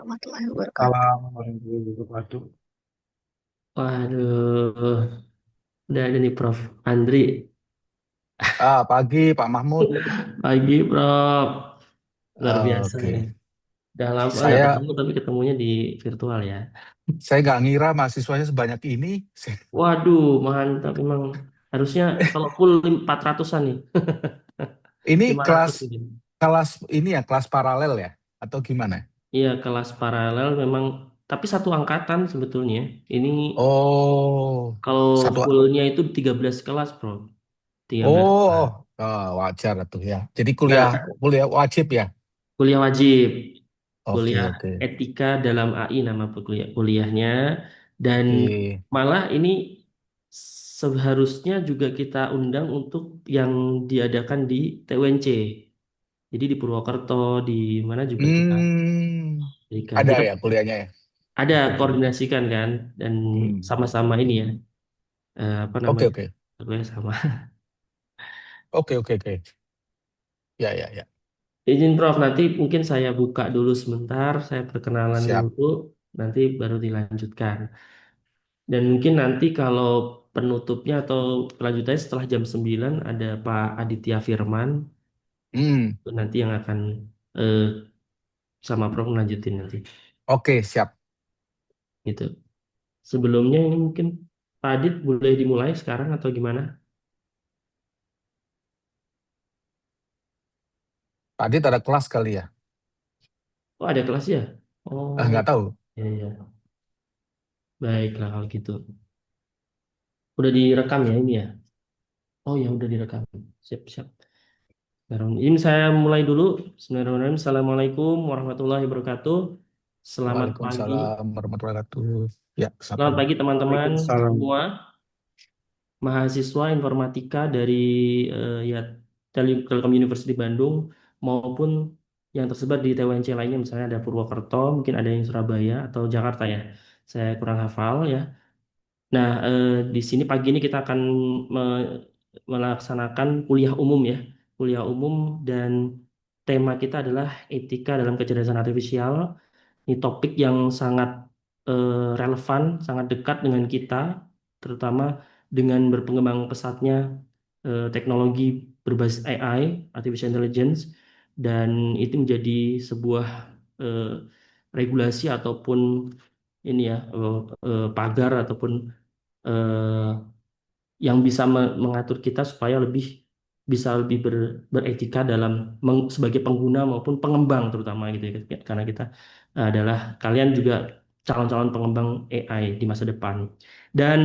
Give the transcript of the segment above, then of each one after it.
warahmatullahi wabarakatuh. Salam warahmatullahi wabarakatuh. Waduh, udah ada nih Prof. Andri. Pagi Pak Mahmud. Pagi, Prof. Luar biasa Oke. ini. Udah lama nggak Saya ketemu, tapi ketemunya di virtual ya. saya nggak ngira mahasiswanya sebanyak ini. Waduh, mantap memang. Harusnya kalau full 400-an nih. Ini 500 kelas mungkin. kelas ini ya, kelas paralel ya atau gimana? Iya, kelas paralel memang. Tapi satu angkatan sebetulnya. Ini Oh, kalau satu. fullnya itu 13 kelas, Bro. 13 Oh, kelas. wajar tuh ya. Jadi kuliah Nah, kuliah wajib ya. kuliah wajib. Oke, Kuliah oke. etika dalam AI nama kuliahnya, dan Oke. malah ini seharusnya juga kita undang untuk yang diadakan di TUNC, jadi di Purwokerto, di mana juga kita Hmm, berikan, ada kita ya kuliahnya ya. ada Oke, oke. koordinasikan kan, dan Hmm. sama-sama ini ya, apa Oke, namanya, oke. kuliah sama. Oke, oke, oke. Ya, ya, ya. Izin Prof, nanti mungkin saya buka dulu sebentar, saya perkenalan Siap. dulu, nanti baru dilanjutkan. Dan mungkin nanti kalau penutupnya atau kelanjutannya setelah jam 9 ada Pak Aditya Firman, Hmm. itu nanti yang akan eh, sama Prof melanjutin nanti Oke, siap. gitu. Sebelumnya ini mungkin Pak Adit boleh dimulai sekarang atau gimana? Tadi ada kelas kali ya. Oh, ada kelas ya? Oh, Nggak tahu. ya ya. Baiklah kalau gitu. Udah direkam ya ini ya? Oh ya udah direkam. Siap siap. Ini saya mulai dulu. Bismillahirrahmanirrahim. Assalamualaikum warahmatullahi wabarakatuh. Selamat pagi. Waalaikumsalam warahmatullahi wabarakatuh. Ya, Selamat sama. pagi teman-teman Waalaikumsalam. semua, mahasiswa informatika dari ya Telkom University Bandung maupun yang tersebar di TWNC lainnya, misalnya ada Purwokerto, mungkin ada yang Surabaya atau Jakarta ya. Saya kurang hafal ya. Nah, di sini pagi ini kita akan melaksanakan kuliah umum ya. Kuliah umum, dan tema kita adalah etika dalam kecerdasan artifisial. Ini topik yang sangat relevan, sangat dekat dengan kita, terutama dengan berkembang pesatnya teknologi berbasis AI, artificial intelligence, dan itu menjadi sebuah eh, regulasi ataupun ini ya, pagar ataupun eh, yang bisa mengatur kita supaya bisa lebih beretika dalam sebagai pengguna maupun pengembang terutama gitu ya, karena kita adalah kalian juga calon-calon pengembang AI di masa depan. Dan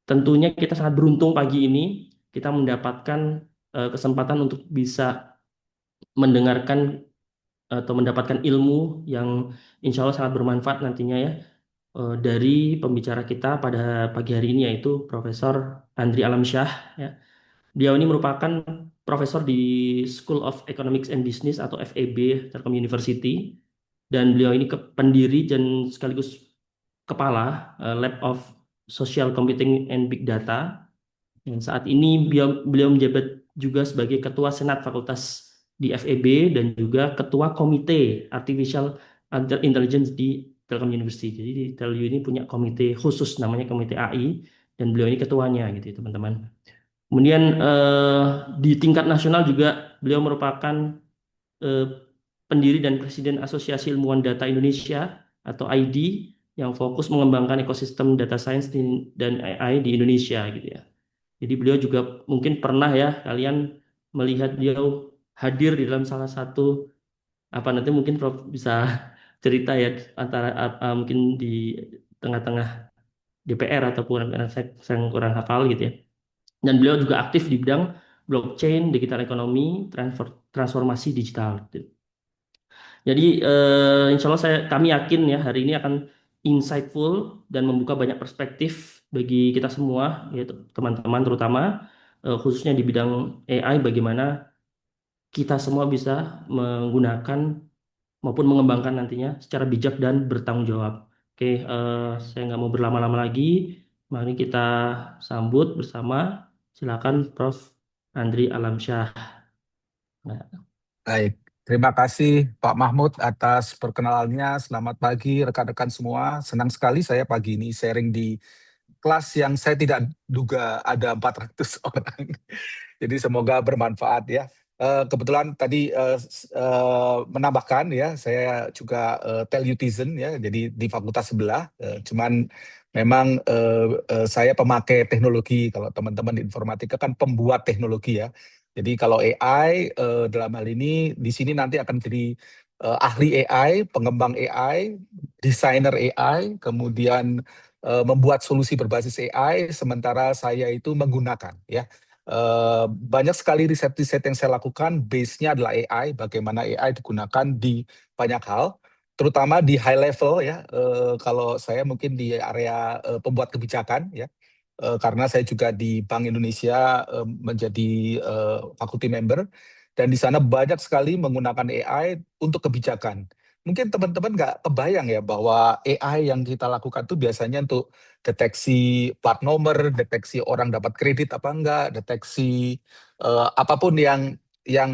tentunya kita sangat beruntung pagi ini kita mendapatkan kesempatan untuk bisa mendengarkan atau mendapatkan ilmu yang insya Allah sangat bermanfaat nantinya ya, dari pembicara kita pada pagi hari ini, yaitu Profesor Andri Alamsyah ya. Beliau ini merupakan profesor di School of Economics and Business atau FEB Telkom University, dan beliau ini pendiri dan sekaligus kepala Lab of Social Computing and Big Data. Dan saat ini beliau beliau menjabat juga sebagai Ketua Senat Fakultas di FEB dan juga Ketua Komite Artificial Intelligence di Telkom University. Jadi di Telkom ini punya komite khusus namanya Komite AI, dan beliau ini ketuanya gitu ya, teman-teman. Kemudian di tingkat nasional juga beliau merupakan eh, pendiri dan presiden Asosiasi Ilmuwan Data Indonesia atau ID, yang fokus mengembangkan ekosistem data science dan AI di Indonesia gitu ya. Jadi beliau juga mungkin pernah ya kalian melihat beliau hadir di dalam salah satu, apa, nanti mungkin Prof bisa cerita ya, antara mungkin di tengah-tengah DPR ataupun, karena saya kurang hafal gitu ya. Dan beliau juga aktif di bidang blockchain, digital ekonomi, transformasi digital gitu. Jadi insya Allah kami yakin ya hari ini akan insightful dan membuka banyak perspektif bagi kita semua, yaitu teman-teman terutama khususnya di bidang AI, bagaimana kita semua bisa menggunakan maupun mengembangkan nantinya secara bijak dan bertanggung jawab. Oke, saya nggak mau berlama-lama lagi. Mari kita sambut bersama. Silakan Prof. Andri Alamsyah. Nah, Baik. Terima kasih Pak Mahmud atas perkenalannya. Selamat pagi rekan-rekan semua. Senang sekali saya pagi ini sharing di kelas yang saya tidak duga ada 400 orang. Jadi semoga bermanfaat ya. Kebetulan tadi menambahkan ya, saya juga Telutizen ya, jadi di fakultas sebelah. Cuman memang saya pemakai teknologi. Kalau teman-teman di informatika kan pembuat teknologi ya. Jadi kalau AI dalam hal ini di sini nanti akan jadi ahli AI, pengembang AI, desainer AI, kemudian membuat solusi berbasis AI, sementara saya itu menggunakan ya. Banyak sekali riset-riset yang saya lakukan, base-nya adalah AI, bagaimana AI digunakan di banyak hal, terutama di high level ya. Kalau saya mungkin di area pembuat kebijakan ya, karena saya juga di Bank Indonesia menjadi faculty member, dan di sana banyak sekali menggunakan AI untuk kebijakan. Mungkin teman-teman nggak kebayang ya bahwa AI yang kita lakukan itu biasanya untuk deteksi plat nomor, deteksi orang dapat kredit apa enggak, deteksi apapun yang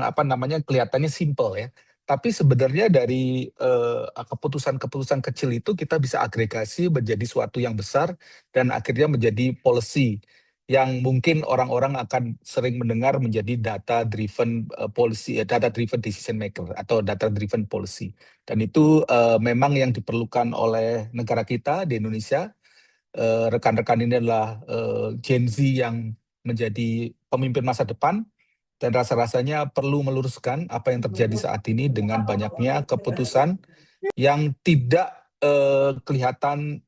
apa namanya kelihatannya simple ya. Tapi sebenarnya dari keputusan-keputusan kecil itu kita bisa agregasi menjadi suatu yang besar dan akhirnya menjadi policy yang mungkin orang-orang akan sering mendengar menjadi data driven policy, data driven decision maker atau data driven policy. Dan itu memang yang diperlukan oleh negara kita di Indonesia. Rekan-rekan ini adalah Gen Z yang menjadi pemimpin masa depan, dan rasa-rasanya perlu meluruskan apa yang terjadi saat ini dengan banyaknya keputusan yang tidak kelihatan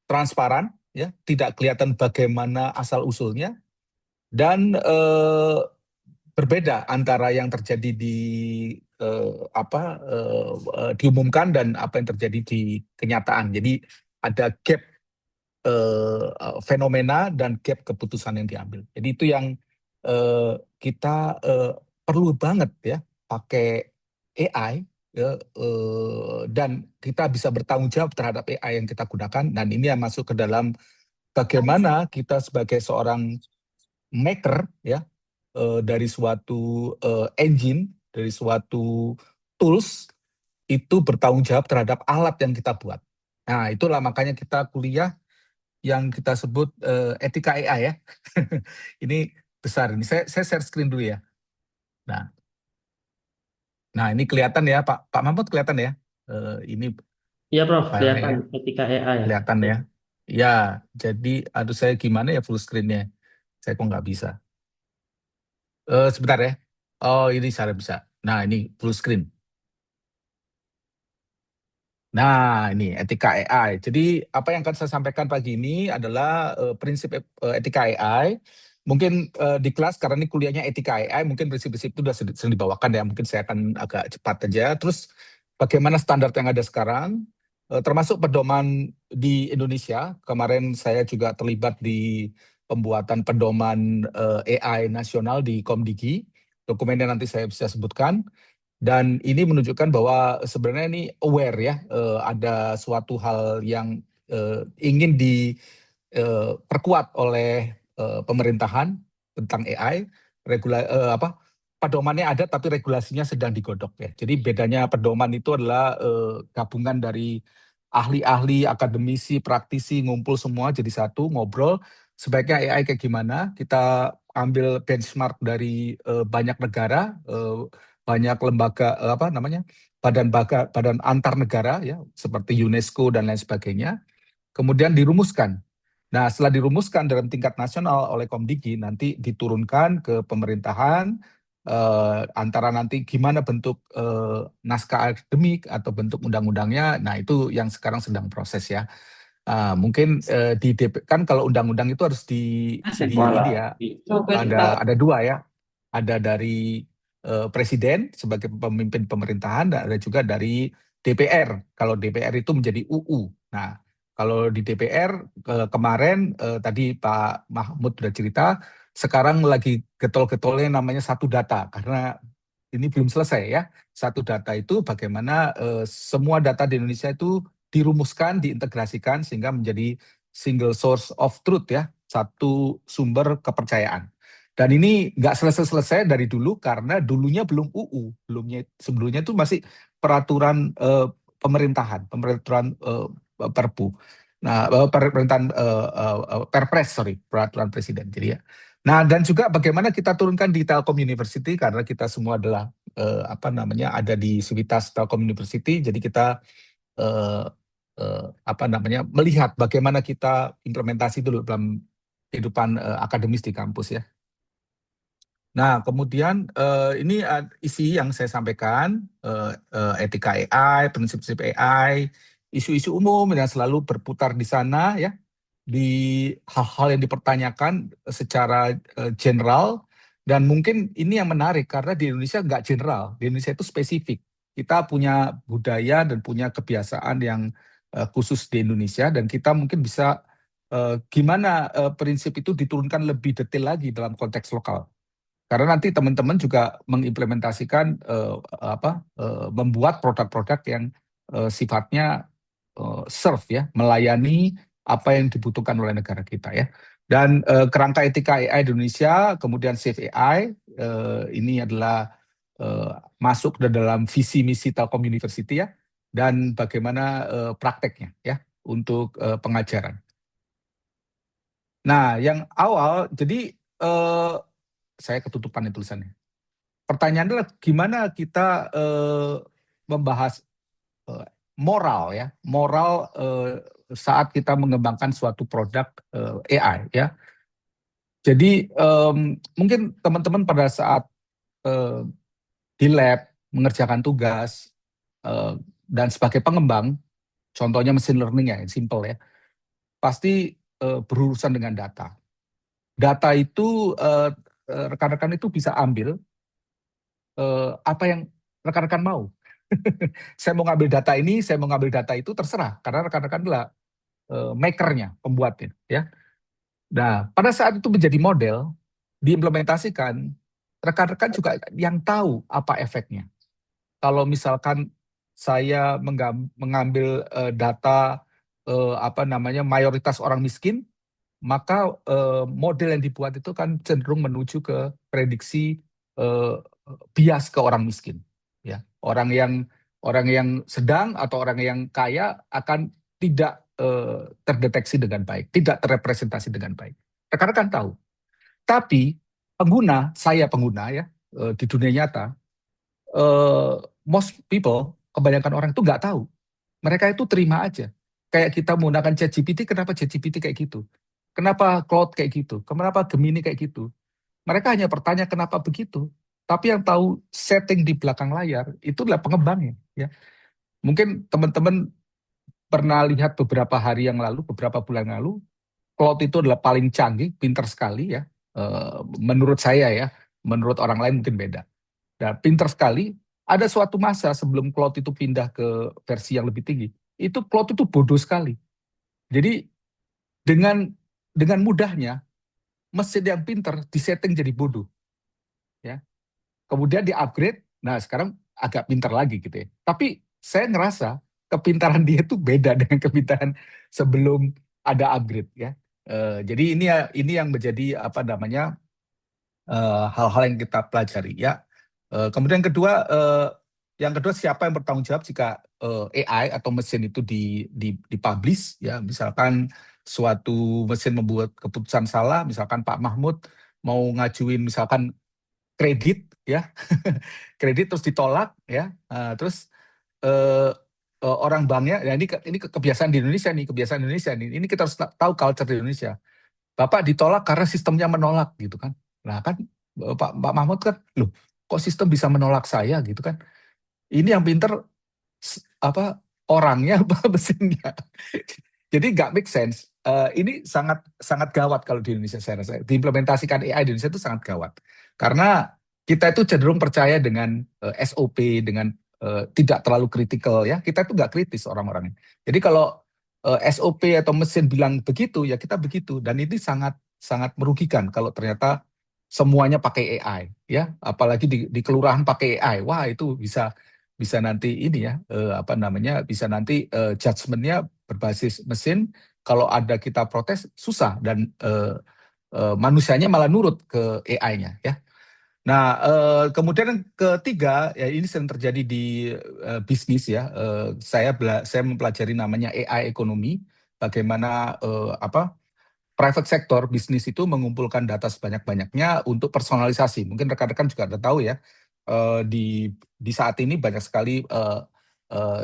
transparan, ya, tidak kelihatan bagaimana asal usulnya, dan berbeda antara yang terjadi di diumumkan dan apa yang terjadi di kenyataan. Jadi ada gap fenomena dan gap keputusan yang diambil. Jadi itu yang kita perlu banget ya pakai AI ya, dan kita bisa bertanggung jawab terhadap AI yang kita gunakan, dan ini yang masuk ke dalam bagaimana kita sebagai seorang maker ya, dari suatu engine, dari suatu tools itu bertanggung jawab terhadap alat yang kita buat. Nah, itulah makanya kita kuliah yang kita sebut etika AI ya. Ini besar. Ini saya share screen dulu ya. Nah, nah ini kelihatan ya Pak Mahmud, kelihatan ya. Ini Iya, Prof, filenya kelihatan ya, etika AI ya. kelihatan Oke. ya. Ya, jadi aduh saya gimana ya full screen-nya. Saya kok nggak bisa. Sebentar ya. Oh ini saya bisa. Nah ini full screen. Nah, ini etika AI. Jadi apa yang akan saya sampaikan pagi ini adalah prinsip etika AI. Mungkin di kelas karena ini kuliahnya etika AI, mungkin prinsip-prinsip itu sudah sering dibawakan ya. Mungkin saya akan agak cepat aja. Terus bagaimana standar yang ada sekarang, termasuk pedoman di Indonesia. Kemarin saya juga terlibat di pembuatan pedoman AI nasional di Komdigi. Dokumennya nanti saya bisa sebutkan. Dan ini menunjukkan bahwa sebenarnya ini aware ya, ada suatu hal yang ingin diperkuat oleh pemerintahan tentang AI. Pedomannya ada tapi regulasinya sedang digodok ya. Jadi bedanya pedoman itu adalah gabungan dari ahli-ahli, akademisi, praktisi ngumpul semua jadi satu, ngobrol sebaiknya AI kayak gimana. Kita ambil benchmark dari banyak negara, banyak lembaga badan antar negara ya seperti UNESCO dan lain sebagainya, kemudian dirumuskan. Nah, setelah dirumuskan dalam tingkat nasional oleh Komdigi, nanti diturunkan ke pemerintahan, antara nanti gimana bentuk naskah akademik atau bentuk undang-undangnya. Nah, itu yang sekarang sedang proses ya. Mungkin di DP kan kalau undang-undang itu harus di ini ya, ada dua ya, ada dari presiden sebagai pemimpin pemerintahan, dan ada juga dari DPR. Kalau DPR itu menjadi UU. Nah, kalau di DPR kemarin tadi Pak Mahmud sudah cerita, sekarang lagi getol-getolnya namanya satu data, karena ini belum selesai ya. Satu data itu bagaimana semua data di Indonesia itu dirumuskan, diintegrasikan sehingga menjadi single source of truth ya, satu sumber kepercayaan. Dan ini nggak selesai-selesai dari dulu karena dulunya belum UU, sebelumnya itu masih peraturan pemerintahan, peraturan Perpu. Nah, pemerintahan Perpres, sorry, peraturan presiden. Jadi ya. Nah, dan juga bagaimana kita turunkan di Telkom University karena kita semua adalah apa namanya ada di Civitas Telkom University, jadi kita apa namanya melihat bagaimana kita implementasi dulu dalam kehidupan akademis di kampus ya. Nah, kemudian ini isi yang saya sampaikan, etika AI, prinsip-prinsip AI, isu-isu umum yang selalu berputar di sana ya, di hal-hal yang dipertanyakan secara general, dan mungkin ini yang menarik karena di Indonesia nggak general, di Indonesia itu spesifik. Kita punya budaya dan punya kebiasaan yang khusus di Indonesia, dan kita mungkin bisa gimana prinsip itu diturunkan lebih detail lagi dalam konteks lokal. Karena nanti teman-teman juga mengimplementasikan membuat produk-produk yang sifatnya serve ya, melayani apa yang dibutuhkan oleh negara kita ya. Dan kerangka etika AI di Indonesia, kemudian Save AI, ini adalah masuk ke dalam visi misi Telkom University ya, dan bagaimana prakteknya ya untuk pengajaran. Nah, yang awal, jadi saya ketutupan tulisannya. Pertanyaannya adalah gimana kita membahas moral ya, moral saat kita mengembangkan suatu produk AI ya. Jadi mungkin teman-teman pada saat di lab mengerjakan tugas dan sebagai pengembang, contohnya mesin learning ya, simple ya, pasti berurusan dengan data. Data itu rekan-rekan itu bisa ambil apa yang rekan-rekan mau. Saya mau ngambil data ini, saya mau ngambil data itu, terserah. Karena rekan-rekan adalah makernya, pembuatnya. Ya. Nah, pada saat itu menjadi model, diimplementasikan, rekan-rekan juga yang tahu apa efeknya. Kalau misalkan saya mengambil data apa namanya mayoritas orang miskin, maka model yang dibuat itu kan cenderung menuju ke prediksi bias ke orang miskin. Ya, orang yang sedang atau orang yang kaya akan tidak terdeteksi dengan baik, tidak terrepresentasi dengan baik. Rekan-rekan tahu. Tapi pengguna, saya pengguna ya di dunia nyata, most people, kebanyakan orang itu nggak tahu. Mereka itu terima aja. Kayak kita menggunakan ChatGPT, kenapa ChatGPT kayak gitu? Kenapa Cloud kayak gitu? Kenapa Gemini kayak gitu? Mereka hanya bertanya kenapa begitu. Tapi yang tahu setting di belakang layar itu adalah pengembangnya. Ya. Mungkin teman-teman pernah lihat beberapa hari yang lalu, beberapa bulan lalu, Cloud itu adalah paling canggih, pinter sekali ya. Menurut saya ya, menurut orang lain mungkin beda. Dan pinter sekali. Ada suatu masa sebelum Cloud itu pindah ke versi yang lebih tinggi, itu Cloud itu bodoh sekali. Jadi dengan mudahnya mesin yang pinter disetting jadi bodoh, ya. Kemudian di-upgrade, nah sekarang agak pinter lagi gitu ya. Tapi saya ngerasa kepintaran dia itu beda dengan kepintaran sebelum ada upgrade ya. Jadi ini yang menjadi apa namanya hal-hal yang kita pelajari ya. Kemudian yang kedua siapa yang bertanggung jawab jika AI atau mesin itu dipublish ya, misalkan suatu mesin membuat keputusan salah, misalkan Pak Mahmud mau ngajuin misalkan kredit ya, kredit terus ditolak ya, terus orang banknya, ya ini kebiasaan di Indonesia nih, ini kita harus tahu culture di Indonesia. Bapak ditolak karena sistemnya menolak gitu kan. Nah kan Pak Mahmud kan, loh kok sistem bisa menolak saya gitu kan. Ini yang pinter apa orangnya apa mesinnya. Jadi nggak make sense. Ini sangat sangat gawat kalau di Indonesia saya rasa. Diimplementasikan AI di Indonesia itu sangat gawat. Karena kita itu cenderung percaya dengan SOP, dengan tidak terlalu kritikal ya. Kita itu nggak kritis orang-orangnya. Jadi kalau SOP atau mesin bilang begitu, ya kita begitu. Dan ini sangat sangat merugikan kalau ternyata semuanya pakai AI, ya. Apalagi di kelurahan pakai AI, wah itu bisa nanti ini ya, apa namanya, bisa nanti judgement-nya berbasis mesin. Kalau ada kita protes susah dan manusianya malah nurut ke AI-nya ya. Nah, kemudian yang ketiga, ya ini sering terjadi di bisnis ya. Saya mempelajari namanya AI ekonomi, bagaimana private sector bisnis itu mengumpulkan data sebanyak-banyaknya untuk personalisasi. Mungkin rekan-rekan juga ada tahu ya, di saat ini banyak sekali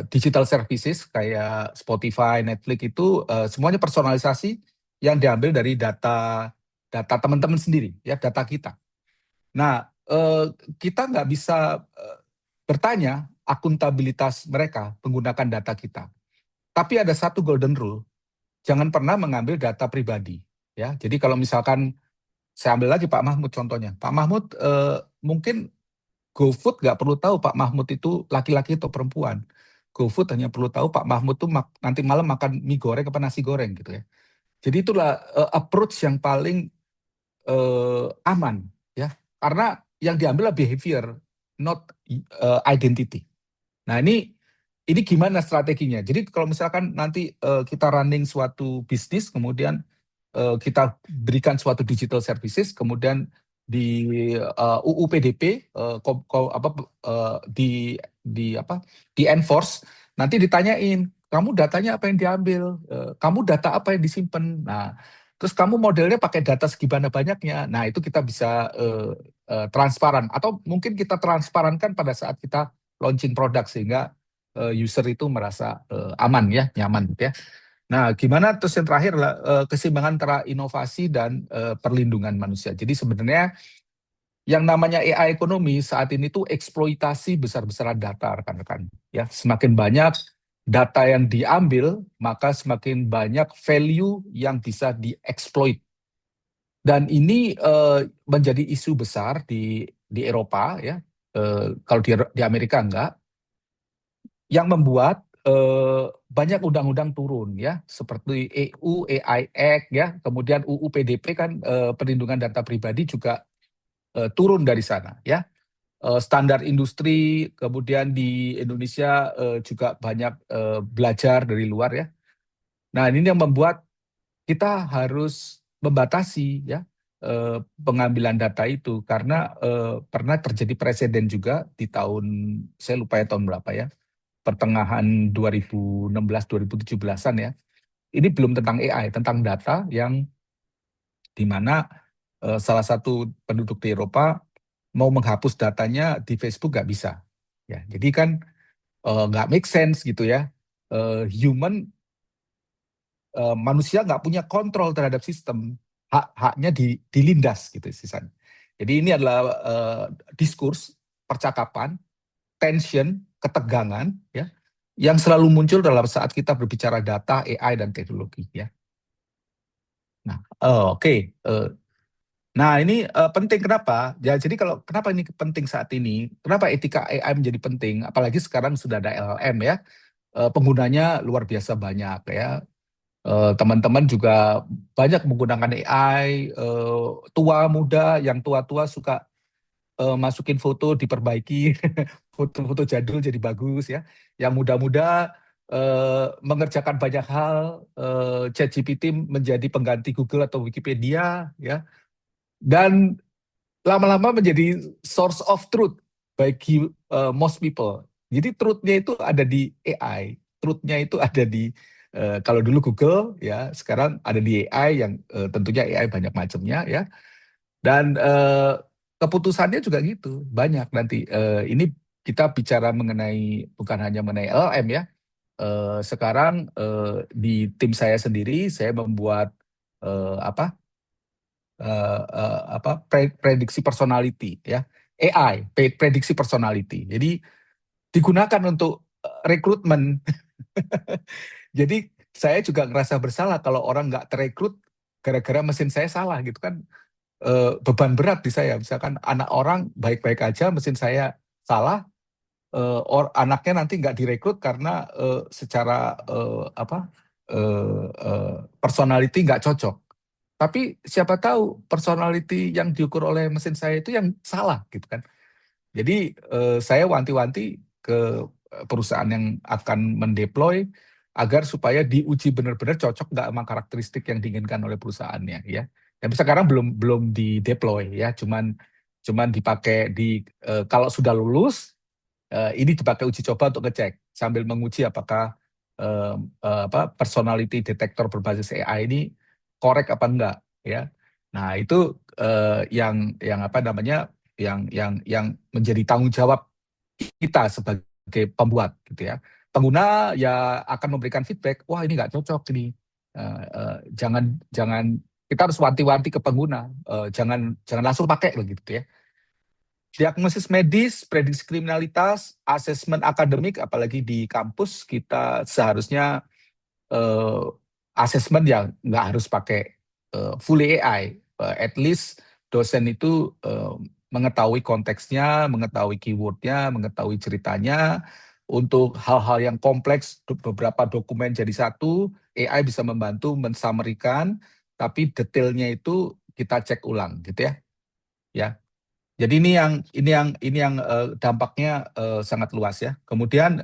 digital services kayak Spotify, Netflix itu semuanya personalisasi yang diambil dari data data teman-teman sendiri, ya data kita. Nah, kita nggak bisa bertanya akuntabilitas mereka menggunakan data kita. Tapi ada satu golden rule, jangan pernah mengambil data pribadi. Ya, jadi kalau misalkan saya ambil lagi Pak Mahmud contohnya, Pak Mahmud mungkin GoFood nggak perlu tahu Pak Mahmud itu laki-laki atau perempuan. GoFood hanya perlu tahu Pak Mahmud tuh nanti malam makan mie goreng apa nasi goreng gitu ya. Jadi itulah approach yang paling aman ya, karena yang diambil adalah behavior, not identity. Nah ini gimana strateginya? Jadi kalau misalkan nanti kita running suatu bisnis, kemudian kita berikan suatu digital services, kemudian di UU PDP di enforce, nanti ditanyain, kamu datanya apa yang diambil, kamu data apa yang disimpan. Nah, terus kamu modelnya pakai data segimana banyaknya. Nah, itu kita bisa transparan, atau mungkin kita transparankan pada saat kita launching produk sehingga user itu merasa aman ya, nyaman ya. Nah, gimana terus yang terakhir adalah keseimbangan antara inovasi dan perlindungan manusia. Jadi sebenarnya yang namanya AI ekonomi saat ini tuh eksploitasi besar-besaran data, rekan-rekan. Ya, semakin banyak data yang diambil, maka semakin banyak value yang bisa dieksploit. Dan ini menjadi isu besar di Eropa ya. Kalau di Amerika enggak, yang membuat banyak undang-undang turun ya, seperti EU AI Act ya, kemudian UU PDP kan perlindungan data pribadi juga turun dari sana ya. Standar industri, kemudian di Indonesia juga banyak belajar dari luar ya. Nah, ini yang membuat kita harus membatasi ya pengambilan data itu, karena pernah terjadi presiden juga di tahun, saya lupa ya tahun berapa ya, pertengahan 2016-2017-an ya. Ini belum tentang AI, tentang data yang di mana salah satu penduduk di Eropa mau menghapus datanya di Facebook nggak bisa. Ya, jadi kan nggak make sense gitu ya. Human manusia nggak punya kontrol terhadap sistem, haknya dilindas gitu sisanya. Jadi ini adalah diskurs, percakapan, tension, ketegangan ya, yang selalu muncul dalam saat kita berbicara data, AI dan teknologi ya. Nah, oke. Nah ini penting kenapa? Ya, jadi kalau kenapa ini penting saat ini? Kenapa etika AI menjadi penting? Apalagi sekarang sudah ada LLM ya, penggunanya luar biasa banyak ya. Teman-teman juga banyak menggunakan AI, tua muda, yang tua-tua suka masukin foto diperbaiki, foto-foto jadul jadi bagus ya. Yang muda-muda mengerjakan banyak hal, ChatGPT menjadi pengganti Google atau Wikipedia ya. Dan lama-lama menjadi source of truth bagi most people. Jadi truth-nya itu ada di AI, truth-nya itu ada di kalau dulu Google ya, sekarang ada di AI yang tentunya AI banyak macamnya ya. Dan keputusannya juga gitu, banyak nanti. Ini kita bicara mengenai bukan hanya mengenai LLM ya. Sekarang di tim saya sendiri, saya membuat apa prediksi personality ya, AI prediksi personality. Jadi digunakan untuk rekrutmen. Jadi saya juga ngerasa bersalah kalau orang nggak terekrut gara-gara mesin saya salah gitu kan. Beban berat di saya, misalkan anak orang baik-baik aja, mesin saya salah, anaknya nanti nggak direkrut karena secara personality nggak cocok. Tapi siapa tahu personality yang diukur oleh mesin saya itu yang salah gitu kan. Jadi saya wanti-wanti ke perusahaan yang akan mendeploy, agar supaya diuji benar-benar cocok nggak sama karakteristik yang diinginkan oleh perusahaannya ya. Tapi sekarang belum belum di deploy ya, cuman dipakai kalau sudah lulus ini dipakai uji coba untuk ngecek sambil menguji apakah personality detector berbasis AI ini korek apa enggak ya. Nah, itu yang apa namanya yang menjadi tanggung jawab kita sebagai pembuat gitu ya. Pengguna ya akan memberikan feedback, wah ini nggak cocok ini. Jangan jangan kita harus wanti-wanti ke pengguna, jangan jangan langsung pakai begitu ya. Diagnosis medis, prediksi kriminalitas, asesmen akademik, apalagi di kampus kita seharusnya uh, asesmen yang nggak harus pakai fully AI. At least dosen itu mengetahui konteksnya, mengetahui keywordnya, mengetahui ceritanya. Untuk hal-hal yang kompleks, beberapa dokumen jadi satu, AI bisa membantu mensummarikan, tapi detailnya itu kita cek ulang, gitu ya. Ya, jadi ini yang dampaknya sangat luas ya. Kemudian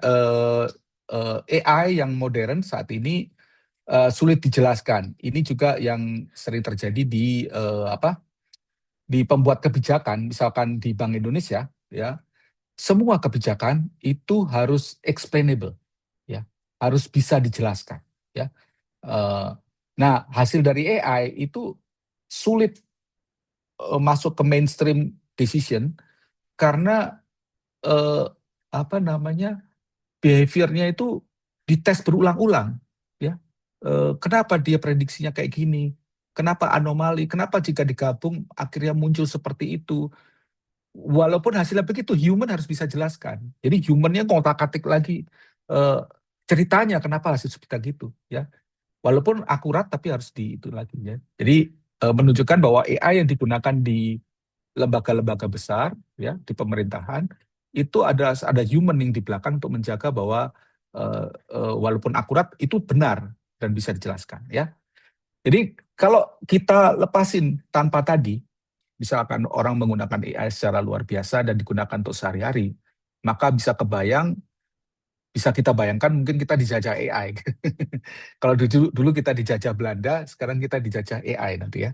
AI yang modern saat ini sulit dijelaskan. Ini juga yang sering terjadi di pembuat kebijakan, misalkan di Bank Indonesia, ya. Semua kebijakan itu harus explainable, ya, harus bisa dijelaskan, ya. Eh, nah, hasil dari AI itu sulit masuk ke mainstream decision karena eh, apa namanya behaviornya itu dites berulang-ulang, ya. Kenapa dia prediksinya kayak gini? Kenapa anomali? Kenapa jika digabung akhirnya muncul seperti itu? Walaupun hasilnya begitu, human harus bisa jelaskan. Jadi humannya ngotak-atik lagi eh, ceritanya kenapa hasil seperti gitu, ya. Walaupun akurat tapi harus di itu lagi ya. Jadi menunjukkan bahwa AI yang digunakan di lembaga-lembaga besar ya di pemerintahan itu ada human yang di belakang untuk menjaga bahwa walaupun akurat itu benar dan bisa dijelaskan ya. Jadi kalau kita lepasin tanpa tadi, misalkan orang menggunakan AI secara luar biasa dan digunakan untuk sehari-hari, maka bisa kita bayangkan mungkin kita dijajah AI. Kalau dulu kita dijajah Belanda, sekarang kita dijajah AI nanti ya.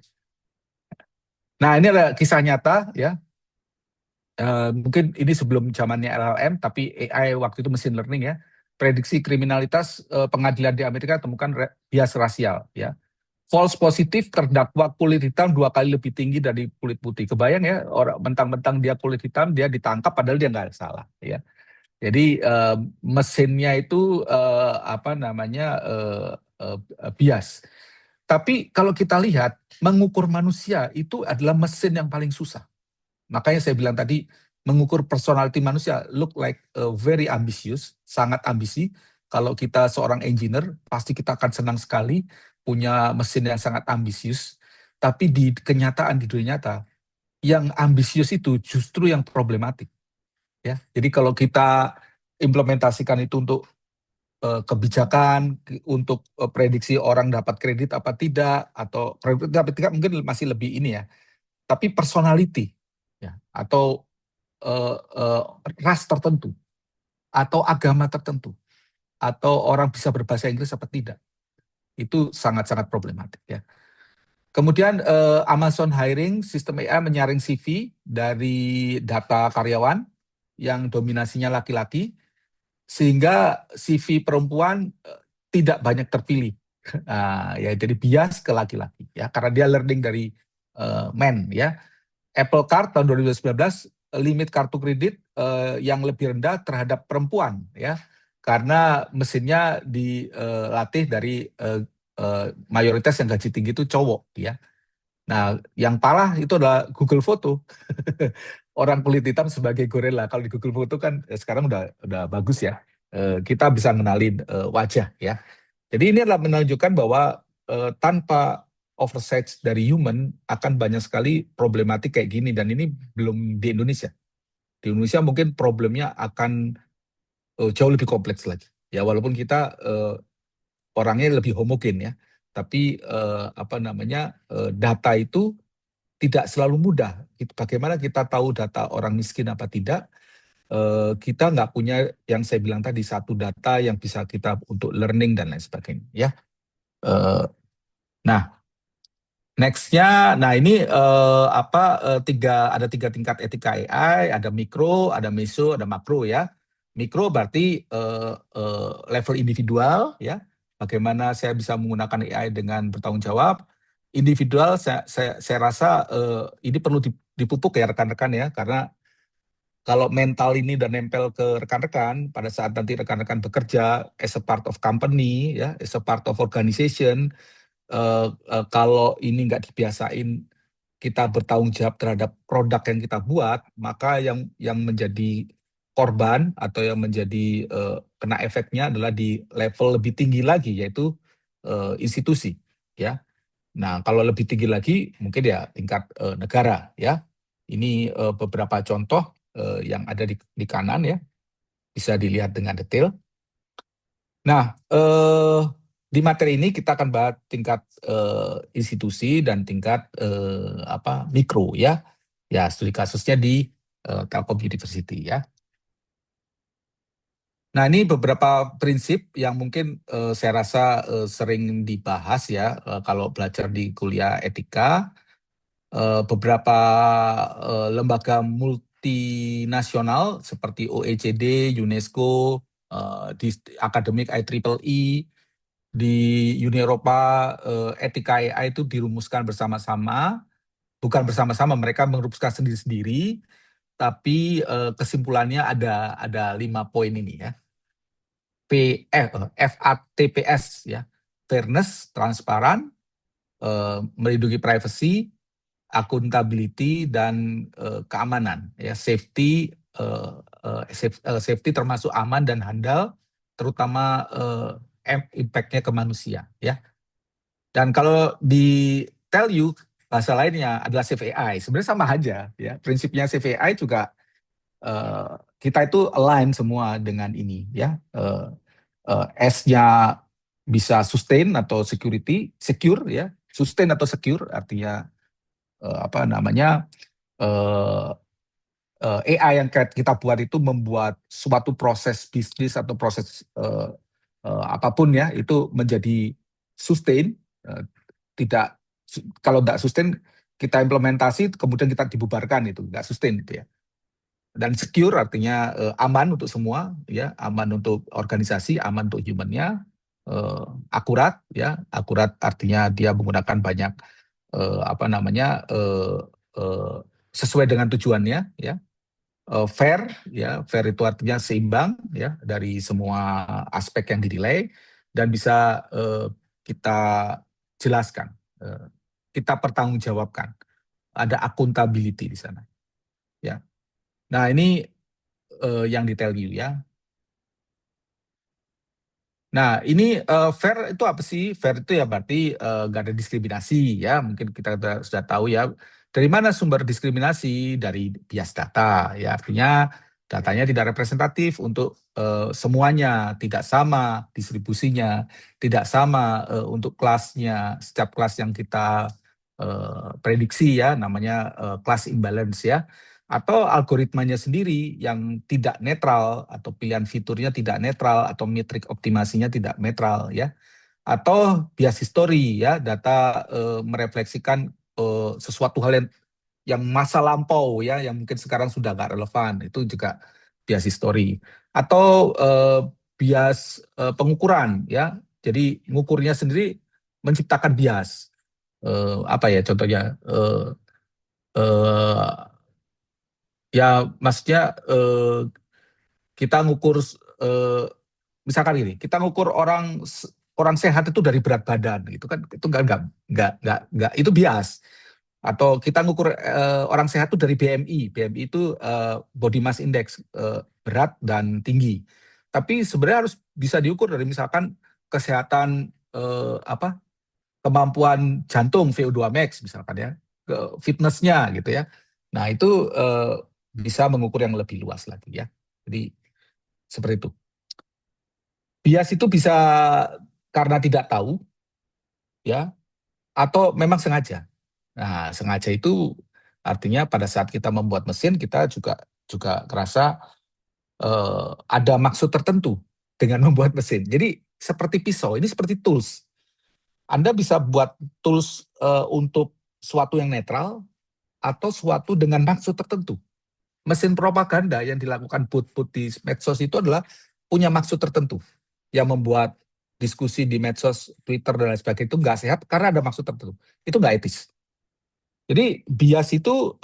Nah, ini adalah kisah nyata ya. Mungkin ini sebelum zamannya LLM, tapi AI waktu itu mesin learning ya. Prediksi kriminalitas pengadilan di Amerika temukan bias rasial ya. False positif terdakwa kulit hitam 2 kali lebih tinggi dari kulit putih. Kebayang ya, orang mentang-mentang dia kulit hitam dia ditangkap padahal dia nggak salah ya. Jadi mesinnya itu apa namanya bias. Tapi kalau kita lihat mengukur manusia itu adalah mesin yang paling susah. Makanya saya bilang tadi mengukur personality manusia look like very ambitious, sangat ambisi. Kalau kita seorang engineer, pasti kita akan senang sekali punya mesin yang sangat ambisius. Tapi di kenyataan di dunia nyata, yang ambisius itu justru yang problematik. Ya, jadi kalau kita implementasikan itu untuk kebijakan, untuk prediksi orang dapat kredit apa tidak, atau kredit dapat tidak mungkin masih lebih ini ya. Tapi personality, ya, atau ras tertentu, atau agama tertentu, atau orang bisa berbahasa Inggris apa tidak, itu sangat-sangat problematik ya. Kemudian Amazon hiring sistem AI menyaring CV dari data karyawan yang dominasinya laki-laki, sehingga CV perempuan tidak banyak terpilih. Nah, ya jadi bias ke laki-laki ya, karena dia learning dari men ya. Apple Card tahun 2019 limit kartu kredit yang lebih rendah terhadap perempuan ya, karena mesinnya dilatih dari mayoritas yang gaji tinggi itu cowok ya. Nah, yang parah itu adalah Google Foto. Orang kulit hitam sebagai gorila. Kalau di Google Foto kan sekarang udah bagus ya. Kita bisa ngenalin wajah ya. Jadi ini adalah menunjukkan bahwa tanpa oversight dari human akan banyak sekali problematik kayak gini, dan ini belum di Indonesia. Di Indonesia mungkin problemnya akan jauh lebih kompleks lagi. Ya walaupun kita orangnya lebih homogen ya, tapi apa namanya data itu tidak selalu mudah. Bagaimana kita tahu data orang miskin apa tidak? kita nggak punya yang saya bilang tadi satu data yang bisa kita untuk learning dan lain sebagainya ya. Eh, nah, nextnya, nah ini ada tiga tingkat etika AI, ada mikro, ada meso, ada makro ya. Mikro berarti level individual ya. Bagaimana saya bisa menggunakan AI dengan bertanggung jawab. Individual, saya rasa ini perlu dipupuk ya rekan-rekan ya, karena kalau mental ini dan nempel ke rekan-rekan pada saat nanti rekan-rekan bekerja as a part of company ya, as a part of organization, kalau ini nggak dibiasain kita bertanggung jawab terhadap produk yang kita buat, maka yang menjadi korban atau yang menjadi kena efeknya adalah di level lebih tinggi lagi, yaitu institusi ya. Nah, kalau lebih tinggi lagi mungkin ya tingkat negara ya. Ini beberapa contoh yang ada di kanan ya, bisa dilihat dengan detail. Nah, di materi ini kita akan bahas tingkat institusi dan tingkat mikro ya. Ya, studi kasusnya di Telkom University ya. Nah, ini beberapa prinsip yang mungkin saya rasa sering dibahas ya kalau belajar di kuliah etika. Beberapa lembaga multinasional seperti OECD, UNESCO, di akademik IEEE, di Uni Eropa, etika AI itu dirumuskan bersama-sama, bukan bersama-sama, mereka merumuskan sendiri-sendiri, tapi kesimpulannya ada 5 poin ini ya. FATPS ya, fairness, transparan, melindungi privacy, accountability, dan keamanan ya, safety termasuk aman dan handal, terutama impact-nya ke manusia ya. Dan kalau di tell you bahasa lainnya adalah safe AI, sebenarnya sama aja ya, prinsipnya safe AI juga kita itu align semua dengan ini ya. S-nya bisa sustain atau secure ya, sustain atau secure artinya AI yang kita buat itu membuat suatu proses bisnis atau proses apapun ya itu menjadi sustain. Tidak, kalau tidak sustain kita implementasi kemudian kita dibubarkan, itu nggak sustain itu ya. Dan secure artinya aman untuk semua ya, aman untuk organisasi, aman untuk humannya, akurat ya, akurat artinya dia menggunakan banyak sesuai dengan tujuannya ya. Fair ya, fair itu artinya seimbang ya dari semua aspek yang dinilai, dan bisa kita jelaskan, kita pertanggungjawabkan, ada accountability di sana ya. Nah, ini yang detail you ya. Nah, ini fair itu apa sih? Fair itu ya berarti nggak ada diskriminasi ya. Mungkin kita sudah tahu ya. Dari mana sumber diskriminasi? Dari bias data ya. Artinya datanya tidak representatif untuk semuanya, tidak sama distribusinya, tidak sama untuk kelasnya. Setiap kelas yang kita prediksi ya, namanya class imbalance ya. Atau algoritmanya sendiri yang tidak netral, atau pilihan fiturnya tidak netral, atau metrik optimasinya tidak netral ya, atau bias history ya, data merefleksikan sesuatu hal yang masa lampau ya, yang mungkin sekarang sudah nggak relevan, itu juga bias history. Atau bias pengukuran ya, jadi ngukurnya sendiri menciptakan bias. Apa ya contohnya? Eh, Ya, maksudnya kita ngukur, eh, misalkan ini, kita ngukur orang sehat itu dari berat badan, gitu kan? Itu nggak, itu bias. Atau kita ngukur orang sehat itu dari BMI. BMI itu body mass index, berat dan tinggi. Tapi sebenarnya harus bisa diukur dari misalkan kesehatan, kemampuan jantung VO2 max misalkan ya, ke fitnessnya gitu ya. Nah, itu bisa mengukur yang lebih luas lagi ya. Jadi seperti itu. Bias itu bisa karena tidak tahu ya, atau memang sengaja. Nah, sengaja itu artinya pada saat kita membuat mesin, kita juga kerasa ada maksud tertentu dengan membuat mesin. Jadi seperti pisau, ini seperti tools. Anda bisa buat tools untuk suatu yang netral atau suatu dengan maksud tertentu. Mesin propaganda yang dilakukan bot-bot di medsos itu adalah punya maksud tertentu yang membuat diskusi di medsos, Twitter dan lain sebagainya itu nggak sehat karena ada maksud tertentu. Itu nggak etis. Jadi bias itu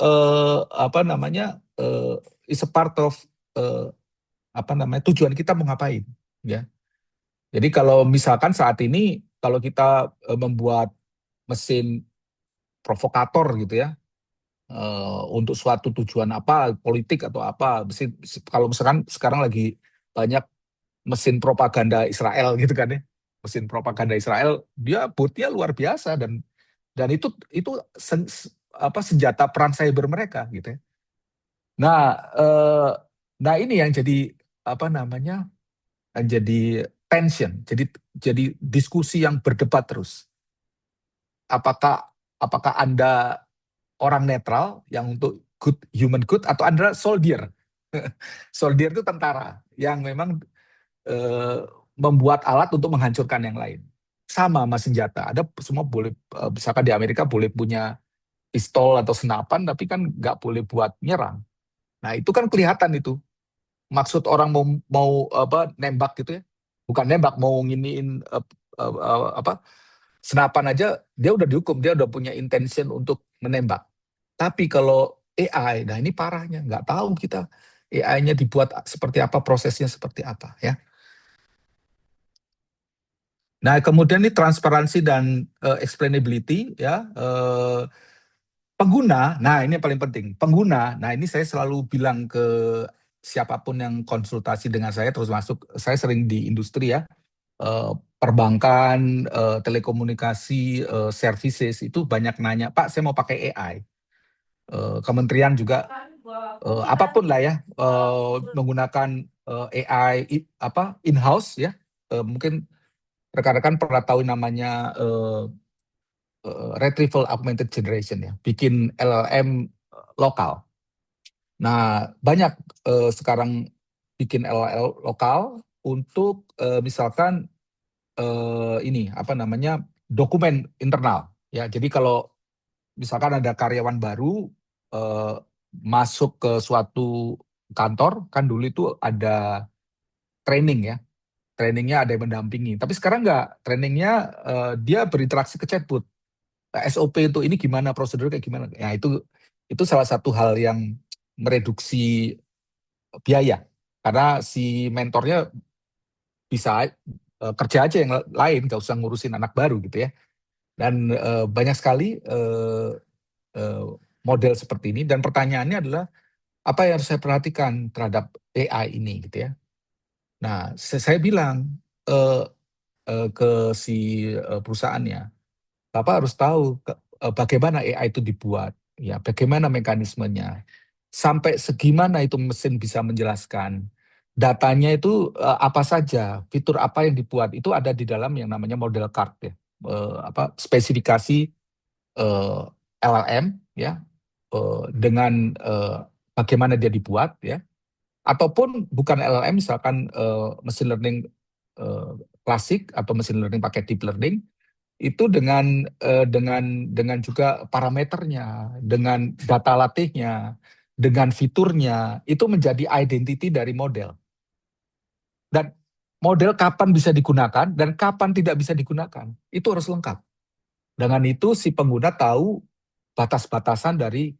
apa namanya is a part of apa namanya tujuan kita mau ngapain, ya. Jadi kalau misalkan saat ini kalau kita membuat mesin provokator gitu ya, untuk suatu tujuan apa, politik atau apa, kalau misalkan sekarang lagi banyak mesin propaganda Israel gitu kan ya, mesin propaganda Israel dia botnya luar biasa dan itu apa senjata perang cyber mereka gitu ya. Nah, nah ini yang jadi apa namanya jadi tension, jadi diskusi yang berdebat terus. Apakah apakah Anda orang netral yang untuk human good atau Anda soldier? Soldier itu tentara yang memang eh, membuat alat untuk menghancurkan yang lain. Sama mas senjata, ada semua boleh, misalkan di Amerika boleh punya pistol atau senapan, tapi kan nggak boleh buat nyerang. Nah itu kan kelihatan itu maksud orang mau mau apa nembak gitu ya, bukan nembak mau nginiin apa senapan aja dia udah dihukum, dia udah punya intention untuk menembak. Tapi kalau AI, nah ini parahnya, nggak tahu kita AI-nya dibuat seperti apa, prosesnya seperti apa ya. Nah kemudian ini transparansi dan explainability ya. Pengguna, nah ini yang paling penting. Pengguna, nah ini saya selalu bilang ke siapapun yang konsultasi dengan saya, terus masuk, saya sering di industri ya, perbankan, telekomunikasi, services, itu banyak nanya, Pak saya mau pakai AI. Kementerian juga, apapun lah ya, menggunakan AI apa in-house ya. Mungkin rekan-rekan pernah tahu namanya Retrieval Augmented Generation ya, bikin LLM lokal. Nah, banyak sekarang bikin LLM lokal untuk misalkan ini apa namanya dokumen internal ya. Jadi kalau misalkan ada karyawan baru eh, masuk ke suatu kantor, kan dulu itu ada training ya. Trainingnya ada yang mendampingi. Tapi sekarang nggak, trainingnya dia berinteraksi ke chatbot. SOP itu ini gimana, prosedur kayak gimana. Ya itu salah satu hal yang mereduksi biaya. Karena si mentornya bisa kerja aja yang lain, nggak usah ngurusin anak baru gitu ya. Dan banyak sekali eh, model seperti ini. Dan pertanyaannya adalah apa yang harus saya perhatikan terhadap AI ini gitu ya. Nah, saya bilang eh, ke si perusahaannya, Bapak harus tahu bagaimana AI itu dibuat, ya, bagaimana mekanismenya, sampai segimana itu mesin bisa menjelaskan. Datanya itu apa saja, fitur apa yang dibuat itu ada di dalam yang namanya model card ya, apa spesifikasi LLM ya, dengan bagaimana dia dibuat ya, ataupun bukan LLM misalkan machine learning eh, klasik atau machine learning pakai deep learning itu dengan juga parameternya, dengan data latihnya, dengan fiturnya, itu menjadi identity dari model. Dan model kapan bisa digunakan dan kapan tidak bisa digunakan, itu harus lengkap. Dengan itu si pengguna tahu batas-batasan dari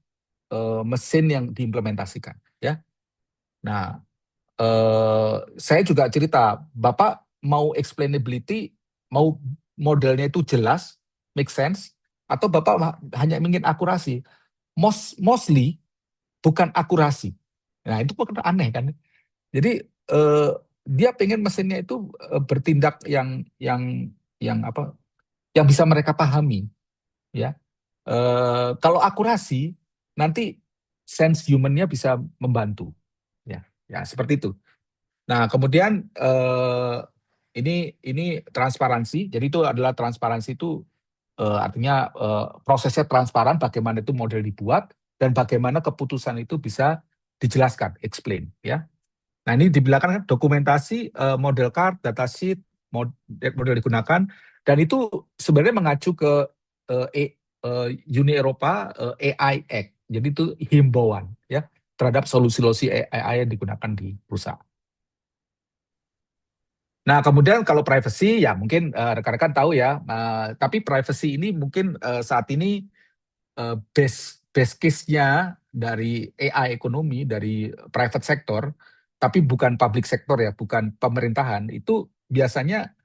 mesin yang diimplementasikan. Ya, nah saya juga cerita, Bapak mau explainability, mau modelnya itu jelas, make sense, atau Bapak hanya ingin akurasi. Mostly bukan akurasi. Nah itu kan aneh kan. Jadi dia pengen mesinnya itu bertindak yang apa? Yang bisa mereka pahami, ya. Kalau akurasi nanti sense human-nya bisa membantu, ya. Ya seperti itu. Nah, kemudian ini transparansi. Jadi itu adalah transparansi itu artinya prosesnya transparan, bagaimana itu model dibuat dan bagaimana keputusan itu bisa dijelaskan, explain ya. Nah, ini di belakang kan dokumentasi, model card, datasheet, model digunakan, dan itu sebenarnya mengacu ke Uni Eropa AI Act. Jadi itu himbauan ya terhadap solusi-solusi AI yang digunakan di perusahaan. Nah, kemudian kalau privacy ya mungkin rekan-rekan tahu ya, tapi privacy ini mungkin saat ini base case-nya dari AI ekonomi, dari private sector, tapi bukan public sector ya, bukan pemerintahan, itu biasanya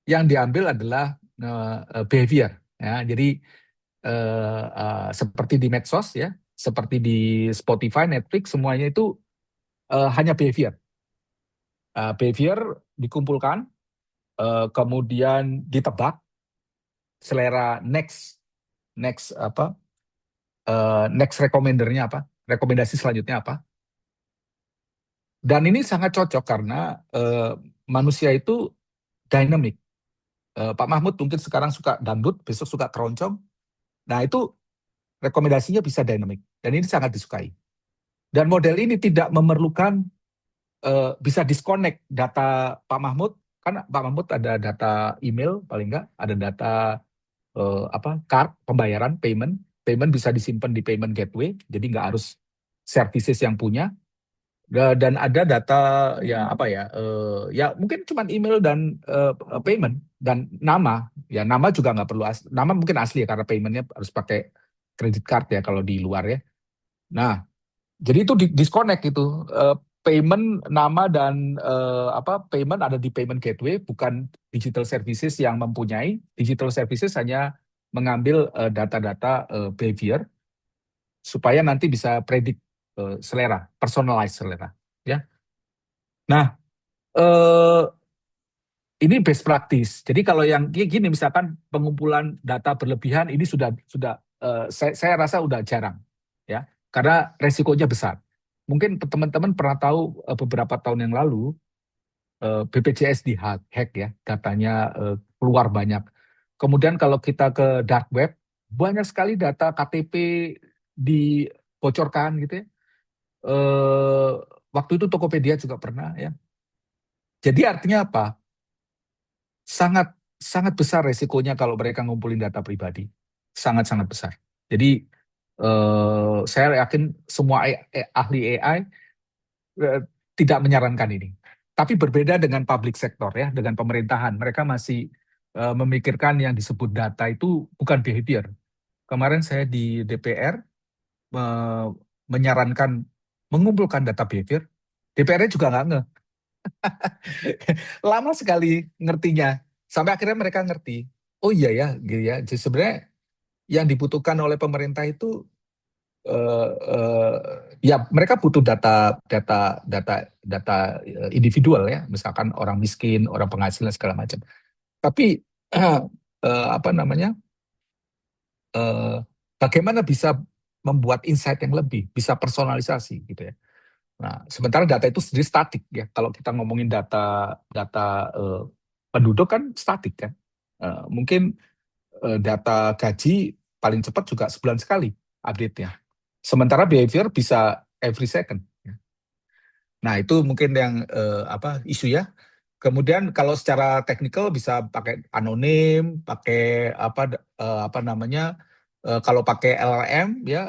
yang diambil adalah behavior. Ya. Jadi seperti di medsos ya, seperti di Spotify, Netflix, semuanya itu hanya behavior. Behavior dikumpulkan, kemudian ditebak selera next apa next recommendernya apa, rekomendasi selanjutnya apa. Dan ini sangat cocok karena manusia itu dynamic. Pak Mahmud mungkin sekarang suka dangdut, besok suka keroncong. Nah itu rekomendasinya bisa dynamic dan ini sangat disukai. Dan model ini tidak memerlukan bisa disconnect data Pak Mahmud, kan Pak Mahmud ada data email paling enggak, ada data card pembayaran payment bisa disimpan di payment gateway, jadi nggak harus services yang punya. Dan ada data ya apa ya ya mungkin cuma email dan payment dan nama juga nggak perlu nama mungkin asli ya karena paymentnya harus pakai credit card ya kalau di luar ya. Nah jadi itu disconnect itu payment nama dan payment ada di payment gateway, bukan digital services yang mempunyai. Digital services hanya mengambil data-data behavior supaya nanti bisa predik selera, personalized selera ya. Nah, eh, ini best practice. Jadi kalau yang gini misalkan pengumpulan data berlebihan ini sudah saya rasa udah jarang ya. Karena resikonya besar. Mungkin teman-teman pernah tahu beberapa tahun yang lalu BPJS hack ya, datanya keluar banyak. Kemudian kalau kita ke dark web, banyak sekali data KTP dibocorkan gitu ya. Waktu itu Tokopedia juga pernah ya. Jadi artinya apa? Sangat sangat besar resikonya kalau mereka ngumpulin data pribadi. Sangat-sangat besar. Jadi saya yakin semua ahli AI tidak menyarankan ini. Tapi berbeda dengan public sector ya, dengan pemerintahan. Mereka masih memikirkan yang disebut data itu bukan behavior. Kemarin saya di DPR menyarankan mengumpulkan data behavior. DPR-nya juga nggak ngeh. Lama sekali ngertinya. Sampai akhirnya mereka ngerti. Oh iya ya, gitu ya. Jadi sebenarnya yang dibutuhkan oleh pemerintah itu ya mereka butuh data individual ya, misalkan orang miskin, orang penghasilan segala macam. Tapi apa namanya? Bagaimana bisa membuat insight yang lebih, bisa personalisasi gitu ya. Nah, sementara data itu sendiri statik ya. Kalau kita ngomongin data data penduduk kan statik kan. Mungkin data gaji paling cepat juga sebulan sekali update-nya. Sementara behavior bisa every second. Nah, itu mungkin yang isu ya. Kemudian kalau secara teknikal bisa pakai anonim, pakai apa namanya? Kalau pakai LLM ya,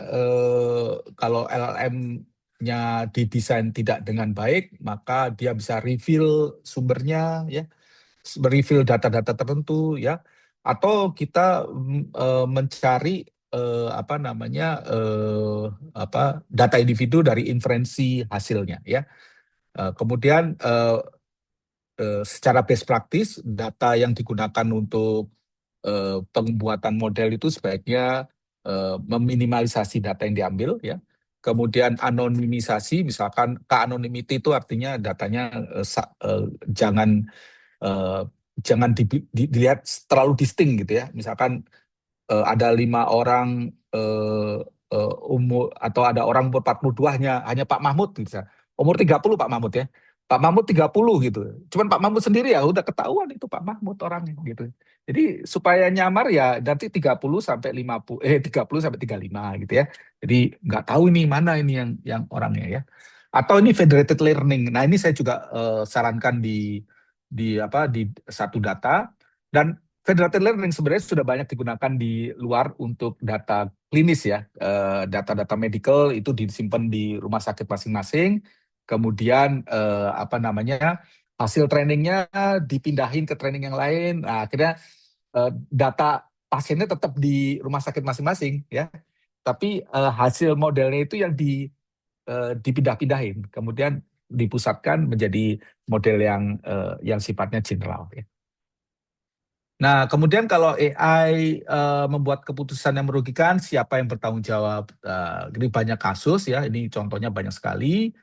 kalau LLM-nya didesain tidak dengan baik, maka dia bisa reveal sumbernya ya, reveal data-data tertentu ya, atau kita mencari apa namanya data individu dari inferensi hasilnya ya. Kemudian secara best practice data yang digunakan untuk pembuatan model itu sebaiknya meminimalisasi data yang diambil ya. Kemudian anonimisasi, misalkan ke-anonymity itu artinya datanya jangan dilihat terlalu distinct gitu ya. Misalkan ada 5 orang umur atau ada orang umur 42 hanya Pak Mahmud gitu. Umur 30 Pak Mahmud ya. Pak Mahmud 30 gitu. Cuman Pak Mahmud sendiri ya udah ketahuan itu Pak Mahmud orangnya gitu. Jadi supaya nyamar ya nanti 30 sampai 50 30 sampai 35 gitu ya. Jadi nggak tahu ini mana ini yang orangnya ya. Atau ini federated learning. Nah, ini saya juga sarankan di satu data, dan federated learning sebenarnya sudah banyak digunakan di luar untuk data klinis ya. Data-data medical itu disimpan di rumah sakit masing-masing. Kemudian apa namanya? Hasil trainingnya dipindahin ke training yang lain. Nah, akhirnya data pasiennya tetap di rumah sakit masing-masing ya. Tapi hasil modelnya itu yang dipindah-pindahin, kemudian dipusatkan menjadi model yang sifatnya general. Ya. Nah, kemudian kalau AI membuat keputusan yang merugikan, siapa yang bertanggung jawab? Ini banyak kasus ya, ini contohnya banyak sekali.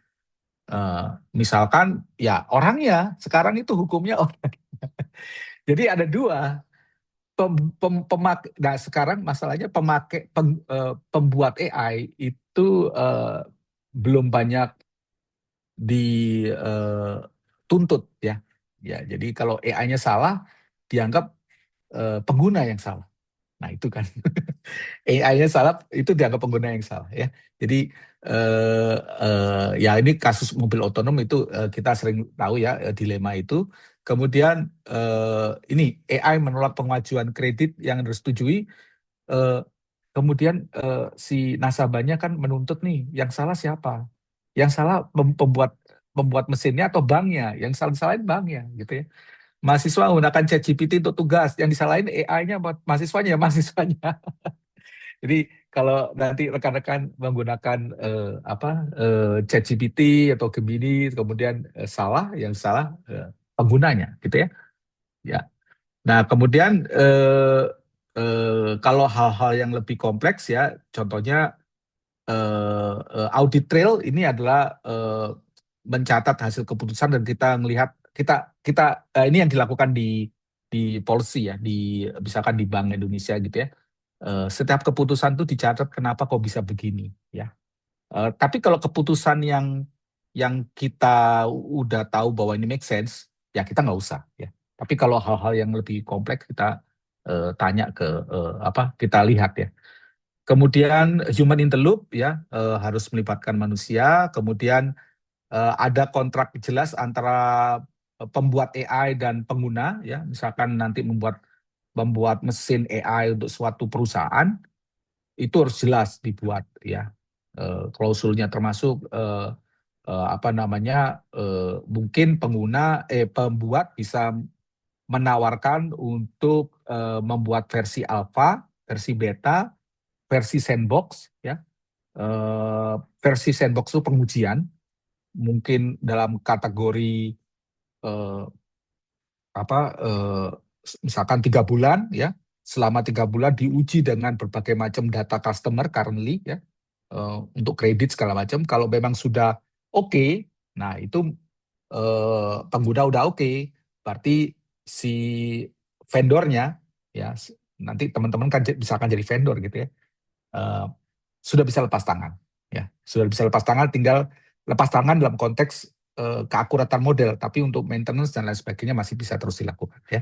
Misalkan ya orangnya, sekarang itu hukumnya orang. Jadi ada dua. Nah sekarang masalahnya pembuat AI itu belum banyak dituntut ya. Ya, jadi kalau AI-nya salah dianggap pengguna yang salah. Nah, itu kan AI-nya salah itu dianggap pengguna yang salah ya. Jadi ya ini kasus mobil otonom itu kita sering tahu ya dilema itu. Kemudian ini AI menolak pengajuan kredit yang disetujui. eh, Kemudian si nasabahnya kan menuntut nih, yang salah siapa? Yang salah pembuat mesinnya atau banknya? Yang salah-salahin banknya gitu ya. Mahasiswa menggunakan ChatGPT untuk tugas, yang disalahin AI-nya buat mahasiswanya, ya mahasiswanya. Jadi kalau nanti rekan-rekan menggunakan ChatGPT atau Gemini, kemudian salah, yang salah penggunanya, gitu ya. Ya. Nah, kemudian kalau hal-hal yang lebih kompleks ya, contohnya audit trail ini adalah mencatat hasil keputusan, dan kita melihat kita kita ini yang dilakukan di policy ya, di misalkan di Bank Indonesia gitu ya. Setiap keputusan itu dicatat kenapa kok bisa begini ya. Tapi kalau keputusan yang kita udah tahu bahwa ini make sense, ya kita nggak usah ya. Tapi kalau hal-hal yang lebih kompleks kita tanya ke kita lihat ya. Kemudian human in the loop ya, harus melibatkan manusia. Kemudian ada kontrak jelas antara pembuat AI dan pengguna ya. Misalkan nanti membuat mesin AI untuk suatu perusahaan, itu harus jelas dibuat ya. Klausulnya termasuk mungkin pembuat bisa menawarkan untuk membuat versi alpha, versi beta, versi sandbox ya. Versi sandbox itu pengujian, mungkin dalam kategori eh, eh, misalkan 3 bulan ya, selama 3 bulan diuji dengan berbagai macam data customer currently ya, untuk kredit segala macam. Kalau memang sudah oke, nah itu pengguna udah oke, berarti si vendornya ya, nanti teman-teman kan misalkan jadi vendor gitu ya, eh, sudah bisa lepas tangan. Ya, sudah bisa lepas tangan, tinggal lepas tangan dalam konteks keakuratan model, tapi untuk maintenance dan lain sebagainya masih bisa terus dilakukan. Ya.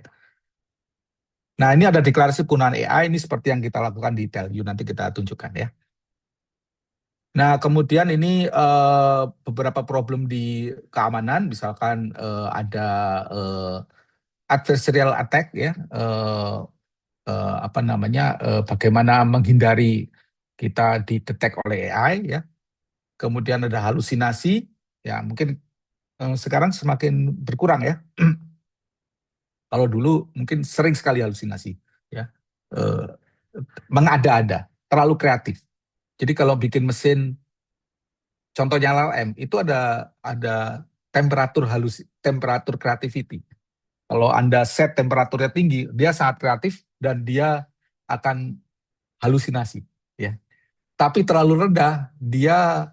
Nah, ini ada deklarasi penggunaan AI, ini seperti yang kita lakukan di Tell You, nanti kita tunjukkan ya. Nah, kemudian ini beberapa problem di keamanan, misalkan ada adversarial attack ya, bagaimana menghindari kita didetek oleh AI ya. Kemudian ada halusinasi, ya mungkin sekarang semakin berkurang ya. Kalau dulu mungkin sering sekali halusinasi, ya, eh, mengada-ada, terlalu kreatif. Jadi kalau bikin mesin, contohnya LLM itu ada temperatur creativity. Kalau Anda set temperaturnya tinggi, dia sangat kreatif dan dia akan halusinasi, ya. Tapi terlalu rendah, dia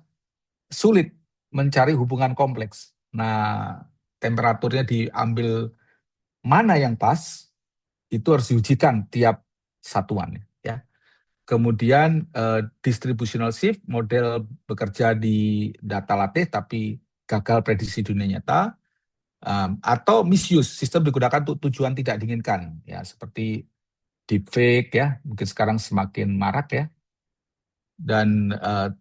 sulit mencari hubungan kompleks. Nah, temperaturnya diambil mana yang pas, itu harus diujikan tiap satuan. Ya. Kemudian distributional shift, model bekerja di data latih tapi gagal prediksi dunia nyata, atau misuse, sistem digunakan untuk tujuan tidak diinginkan, ya seperti deepfake ya, mungkin sekarang semakin marak ya. Dan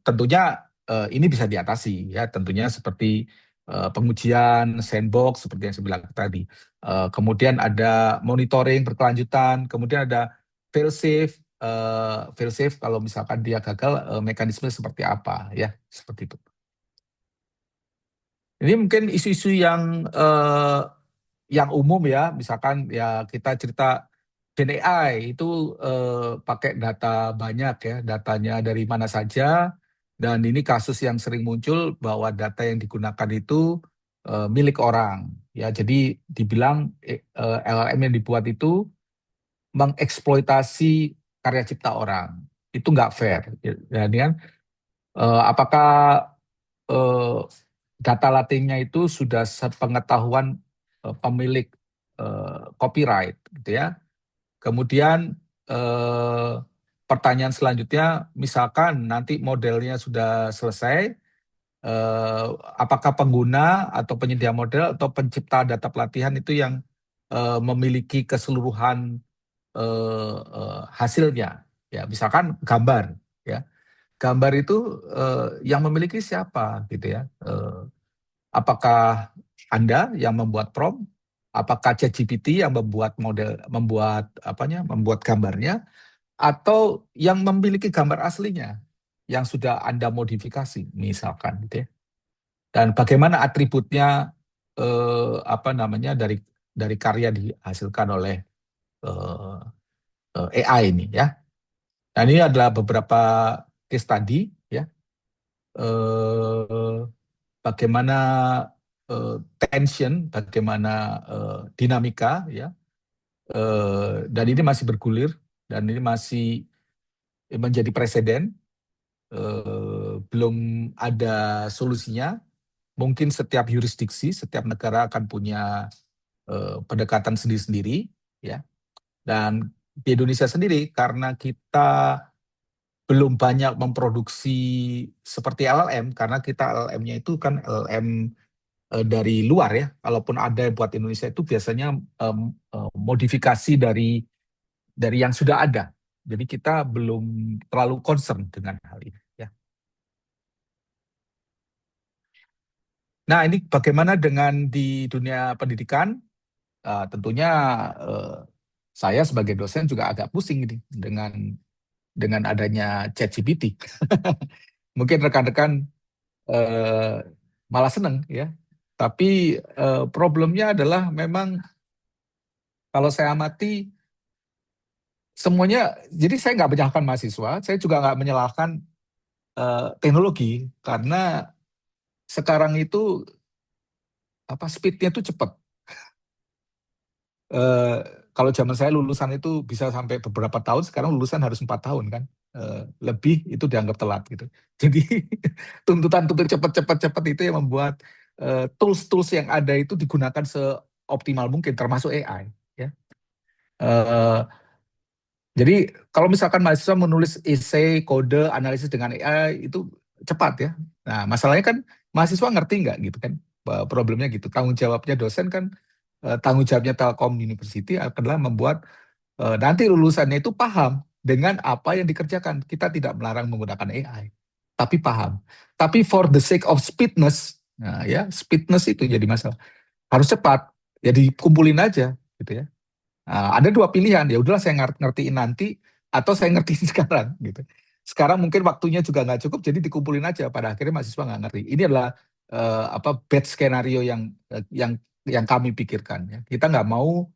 tentunya ini bisa diatasi ya, tentunya seperti pengujian sandbox seperti yang saya bilang tadi. Kemudian ada monitoring berkelanjutan, kemudian ada fail safe. Fail safe kalau misalkan dia gagal, mekanisme seperti apa ya, seperti itu. Ini mungkin isu-isu yang umum ya, misalkan ya kita cerita Gen AI itu pakai data banyak ya, datanya dari mana saja, dan ini kasus yang sering muncul bahwa data yang digunakan itu milik orang ya, jadi dibilang LLM yang dibuat itu mengeksploitasi karya cipta orang, itu nggak fair. Jadi kan apakah eh, data latingnya itu sudah sepengetahuan pemilik copyright gitu ya. Kemudian eh, pertanyaan selanjutnya, misalkan nanti modelnya sudah selesai, apakah pengguna atau penyedia model atau pencipta data pelatihan itu yang memiliki keseluruhan hasilnya? Ya, misalkan gambar, ya, gambar itu yang memiliki siapa, gitu ya? Apakah Anda yang membuat prompt? Apakah ChatGPT yang membuat model, membuat gambarnya, atau yang memiliki gambar aslinya yang sudah Anda modifikasi, misalkan, gitu ya. Dan bagaimana atributnya, dari karya dihasilkan oleh eh, AI ini ya. Nah, ini adalah beberapa case study ya. Eh, Bagaimana tension, bagaimana dinamika ya, dan ini masih bergulir dan ini masih menjadi presiden, belum ada solusinya. Mungkin setiap yurisdiksi, setiap negara akan punya pendekatan sendiri-sendiri ya. Dan di Indonesia sendiri karena kita belum banyak memproduksi seperti LLM, karena kita LLM-nya itu kan LLM dari luar ya. Kalaupun ada yang buat Indonesia itu biasanya modifikasi dari yang sudah ada. Jadi kita belum terlalu concern dengan hal ini. Ya. Nah, ini bagaimana dengan di dunia pendidikan? Tentunya eh, saya sebagai dosen juga agak pusing ini dengan adanya ChatGPT. Mungkin rekan-rekan eh, malah seneng ya. Tapi problemnya adalah memang kalau saya amati semuanya, jadi saya nggak menyalahkan mahasiswa, saya juga nggak menyalahkan teknologi, karena sekarang itu apa speednya itu cepat. Eh, Kalau zaman saya lulusan itu bisa sampai beberapa tahun, sekarang lulusan harus 4 tahun kan. Lebih itu dianggap telat gitu. Jadi tuntutan untuk cepat-cepat itu yang membuat tools-tools yang ada itu digunakan seoptimal mungkin, termasuk AI. Ya. Eh, Jadi kalau misalkan mahasiswa menulis essay, kode, analisis dengan AI itu cepat ya. Nah, masalahnya kan mahasiswa ngerti nggak gitu kan? Problemnya gitu. Tanggung jawabnya dosen kan, tanggung jawabnya Telkom University adalah membuat nanti lulusannya itu paham dengan apa yang dikerjakan. Kita tidak melarang menggunakan AI, tapi paham. Tapi for the sake of speedness, nah ya speedness itu jadi masalah. Harus cepat, jadi kumpulin aja gitu ya. Ada dua pilihan, ya udahlah saya ngertiin nanti atau saya ngertiin sekarang gitu. Sekarang mungkin waktunya juga nggak cukup, jadi dikumpulin aja. Pada akhirnya mahasiswa nggak ngerti. Ini adalah bad skenario yang kami pikirkan. Ya. Kita nggak mau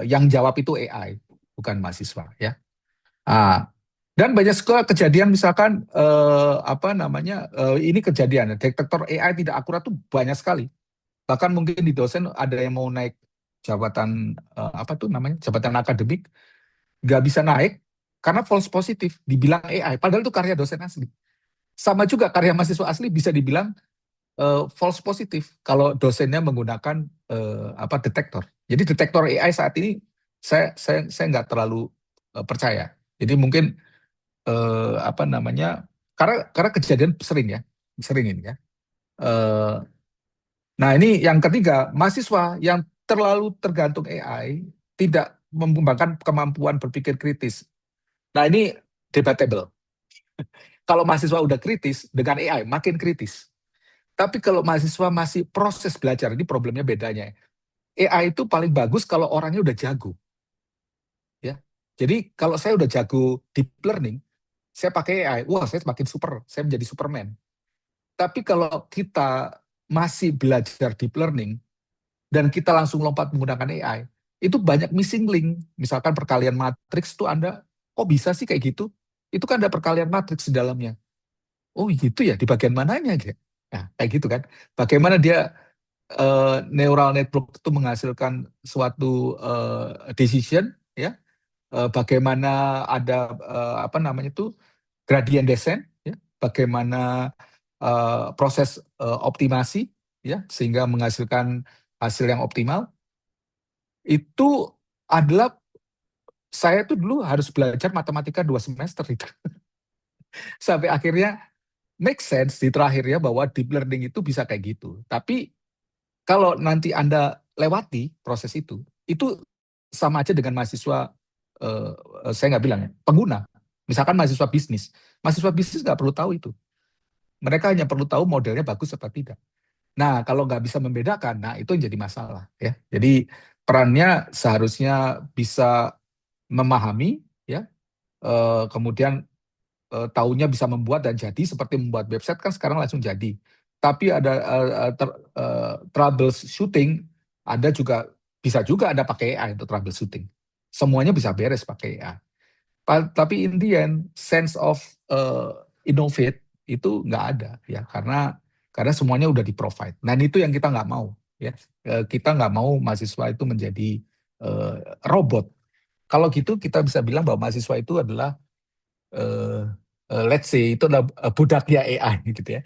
yang jawab itu AI, bukan mahasiswa. Ya. Dan banyak sekali kejadian, misalkan ini kejadian detektor AI tidak akurat tuh banyak sekali. Bahkan mungkin di dosen ada yang mau naik jabatan jabatan akademik, nggak bisa naik karena false positif dibilang AI, padahal itu karya dosen asli. Sama juga karya mahasiswa asli bisa dibilang false positif kalau dosennya menggunakan detektor. Jadi detektor AI saat ini saya nggak terlalu percaya. Jadi mungkin eh, apa namanya karena kejadian sering ini ya. Eh, Nah, ini yang ketiga, mahasiswa yang terlalu tergantung AI tidak mengembangkan kemampuan berpikir kritis. Nah, ini debatable. Kalau mahasiswa udah kritis, dengan AI makin kritis. Tapi kalau mahasiswa masih proses belajar, ini problemnya bedanya. AI itu paling bagus kalau orangnya udah jago. Ya. Jadi kalau saya udah jago deep learning, saya pakai AI, wah saya semakin super, saya menjadi Superman. Tapi kalau kita masih belajar deep learning, dan kita langsung lompat menggunakan AI, itu banyak missing link. Misalkan perkalian matriks itu Anda, kok bisa sih kayak gitu? Itu kan ada perkalian matriks di dalamnya. Oh gitu ya, di bagian mananya? Gitu. Nah, kayak gitu kan. Bagaimana dia neural network itu menghasilkan suatu decision, ya. Bagaimana ada apa namanya itu gradient descent, ya. Bagaimana proses optimasi, ya, sehingga menghasilkan hasil yang optimal. Itu adalah saya tuh dulu harus belajar matematika 2 semester itu. Sampai akhirnya make sense di terakhirnya bahwa deep learning itu bisa kayak gitu. Tapi kalau nanti Anda lewati proses itu sama aja dengan mahasiswa, eh, saya nggak bilang ya, pengguna. Misalkan mahasiswa bisnis. Mahasiswa bisnis nggak perlu tahu itu. Mereka hanya perlu tahu modelnya bagus atau tidak. Nah, kalau nggak bisa membedakan, nah itu yang jadi masalah. Ya. Jadi perannya seharusnya bisa memahami, ya, kemudian tahunya bisa membuat dan jadi, seperti membuat website kan sekarang langsung jadi. Tapi ada troubleshooting, ada juga bisa juga Anda pakai AI untuk troubleshooting. Semuanya bisa beres pakai AI. Tapi in the end, sense of innovate itu nggak ada, ya, karena semuanya udah di provide. Nah itu yang kita nggak mau, ya. Kita nggak mau mahasiswa itu menjadi eh, robot. Kalau gitu kita bisa bilang bahwa mahasiswa itu adalah eh, let's say itu adalah budaknya AI gitu ya.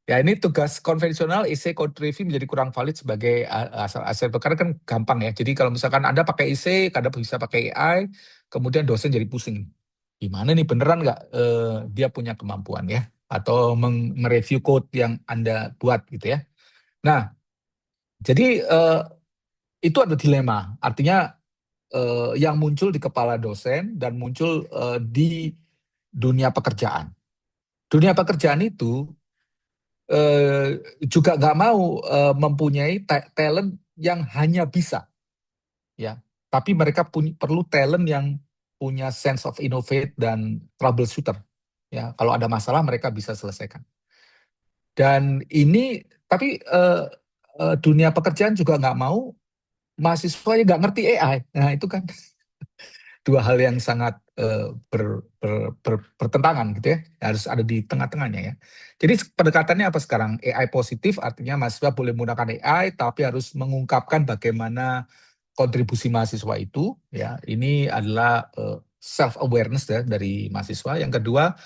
Ya ini tugas konvensional IC code review menjadi kurang valid sebagai asal aset, karena kan gampang ya. Jadi kalau misalkan Anda pakai IC, Anda bisa pakai AI, kemudian dosen jadi pusing. Gimana nih, beneran nggak dia punya kemampuan ya, atau mereview code yang Anda buat gitu ya. Nah, jadi itu ada dilema. Artinya yang muncul di kepala dosen dan muncul di dunia pekerjaan. Dunia pekerjaan itu juga nggak mau mempunyai talent yang hanya bisa, ya, tapi mereka perlu talent yang punya sense of innovate dan troubleshooter, ya, kalau ada masalah mereka bisa selesaikan. Dan ini tapi dunia pekerjaan juga nggak mau mahasiswa yang nggak ngerti AI. Nah itu kan dua hal yang sangat bertentangan gitu ya, harus ada di tengah-tengahnya ya. Jadi pendekatannya apa sekarang? AI positif artinya mahasiswa boleh menggunakan AI tapi harus mengungkapkan bagaimana kontribusi mahasiswa itu, ya. Ini adalah self awareness ya dari mahasiswa. Yang kedua,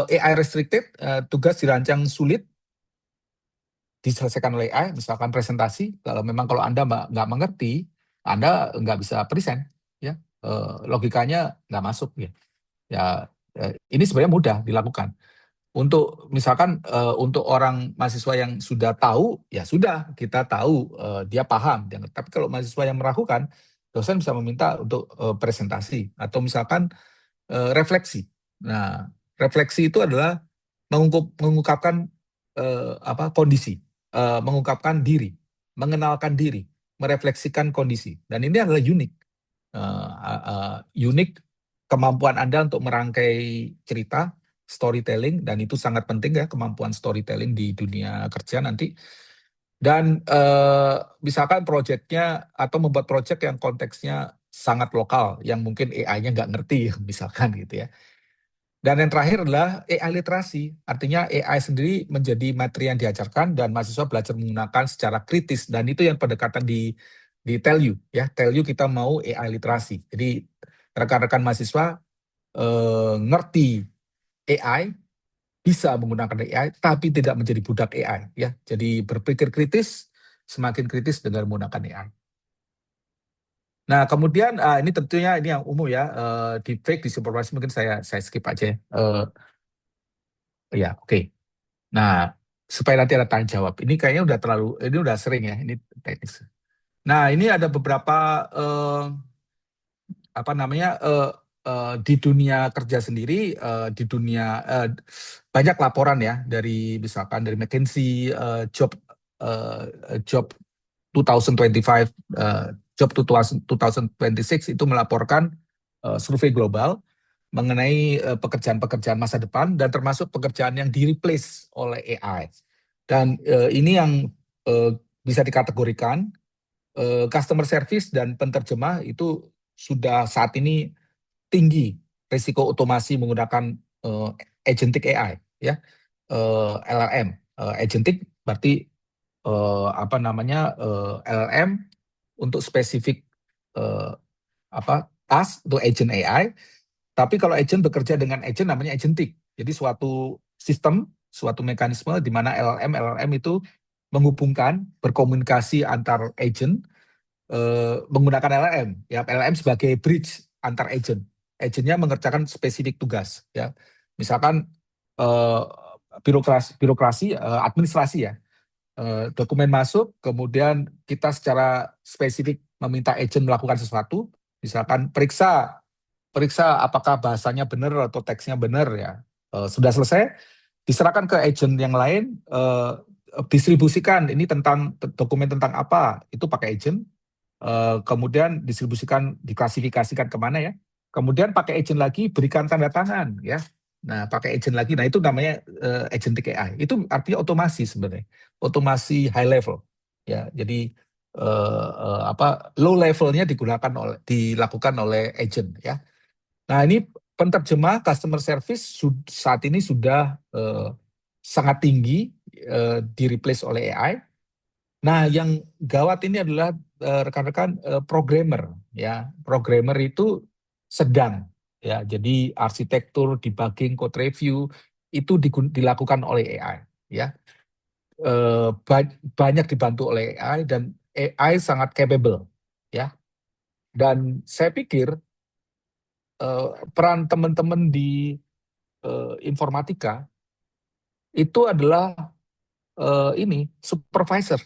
AI restricted, tugas dirancang sulit diselesaikan oleh AI, misalkan presentasi, kalau Anda nggak mengerti, Anda nggak bisa present, ya. Logikanya nggak masuk, ya. Ya, ini sebenarnya mudah dilakukan. Untuk misalkan untuk orang mahasiswa yang sudah tahu, ya sudah kita tahu dia paham. Tapi kalau mahasiswa yang meragukan, dosen bisa meminta untuk presentasi atau misalkan refleksi. Nah, refleksi itu adalah mengungkapkan kondisi, mengungkapkan diri, mengenalkan diri, merefleksikan kondisi. Dan ini adalah unik. Unik kemampuan Anda untuk merangkai cerita, storytelling, dan itu sangat penting ya, kemampuan storytelling di dunia kerja nanti. Dan misalkan proyeknya atau membuat proyek yang konteksnya sangat lokal, yang mungkin AI-nya nggak ngerti, misalkan gitu ya. Dan yang terakhir adalah AI literasi, artinya AI sendiri menjadi materi yang diajarkan dan mahasiswa belajar menggunakan secara kritis, dan itu yang pendekatan di tell you ya, tell you kita mau AI literasi. Jadi rekan-rekan mahasiswa ngerti AI, bisa menggunakan AI, tapi tidak menjadi budak AI ya. Jadi berpikir kritis, semakin kritis dengan menggunakan AI. Nah, kemudian ini tentunya ini yang umum ya, deepfake, disinformasi mungkin saya skip aja. Ya, oke. Nah, supaya nanti ada tanya jawab. Ini kayaknya ini udah sering ya, ini teknis. Nah, ini ada beberapa apa namanya di dunia kerja sendiri, di dunia banyak laporan ya dari misalkan dari McKinsey, job 2025, job 2026 itu melaporkan survei global mengenai pekerjaan-pekerjaan masa depan dan termasuk pekerjaan yang di-replace oleh AI. Dan ini yang bisa dikategorikan customer service dan penterjemah itu sudah saat ini tinggi risiko otomasi menggunakan agentic AI, ya, LLM. Agentic berarti apa namanya, LLM untuk spesifik task untuk agent AI. Tapi kalau agent bekerja dengan agent namanya agentic. Jadi suatu sistem, suatu mekanisme di mana LLM itu menghubungkan, berkomunikasi antar agent menggunakan LLM. Ya, LLM sebagai bridge antar agent. Agentnya mengerjakan spesifik tugas. Ya, misalkan eh, birokrasi, administrasi ya. Dokumen masuk, kemudian kita secara spesifik meminta agent melakukan sesuatu, misalkan periksa periksa apakah bahasanya benar atau teksnya benar ya. Sudah selesai, diserahkan ke agent yang lain, distribusikan ini tentang dokumen tentang apa, itu pakai agent. Kemudian distribusikan, diklasifikasikan kemana ya. Kemudian pakai agent lagi, berikan tanda tangan ya. Nah, pakai agent lagi. Nah, itu namanya agentic AI. Itu artinya otomasi sebenarnya. Otomasi high level. Ya, jadi low levelnya dilakukan oleh agent ya. Nah, ini penerjemah customer service saat ini sudah sangat tinggi di-replace oleh AI. Nah, yang gawat ini adalah rekan-rekan programmer ya. Programmer itu sedang ya. Jadi arsitektur, debugging, code review itu dilakukan oleh AI ya. Banyak dibantu oleh AI dan AI sangat capable ya. Dan saya pikir peran teman-teman di informatika itu adalah ini supervisor.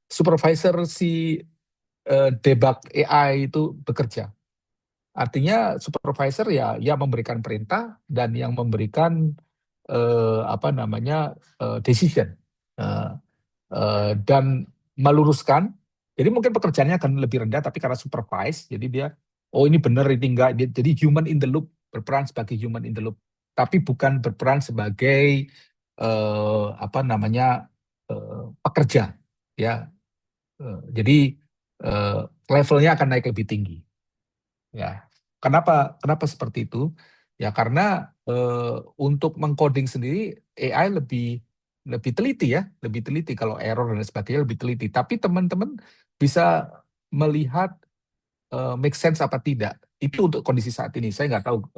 Supervisor si debug AI itu bekerja. Artinya supervisor ya memberikan perintah dan yang memberikan decision dan meluruskan. Jadi mungkin pekerjaannya akan lebih rendah tapi karena supervise jadi dia oh ini benar ini enggak. Jadi human in the loop, berperan sebagai human in the loop tapi bukan berperan sebagai pekerja ya. Jadi levelnya akan naik lebih tinggi. Ya, kenapa seperti itu? Ya karena untuk mengcoding sendiri AI lebih lebih teliti ya, lebih teliti kalau error dan sebagainya lebih teliti. Tapi teman-teman bisa melihat make sense apa tidak. Itu untuk kondisi saat ini. Saya nggak tahu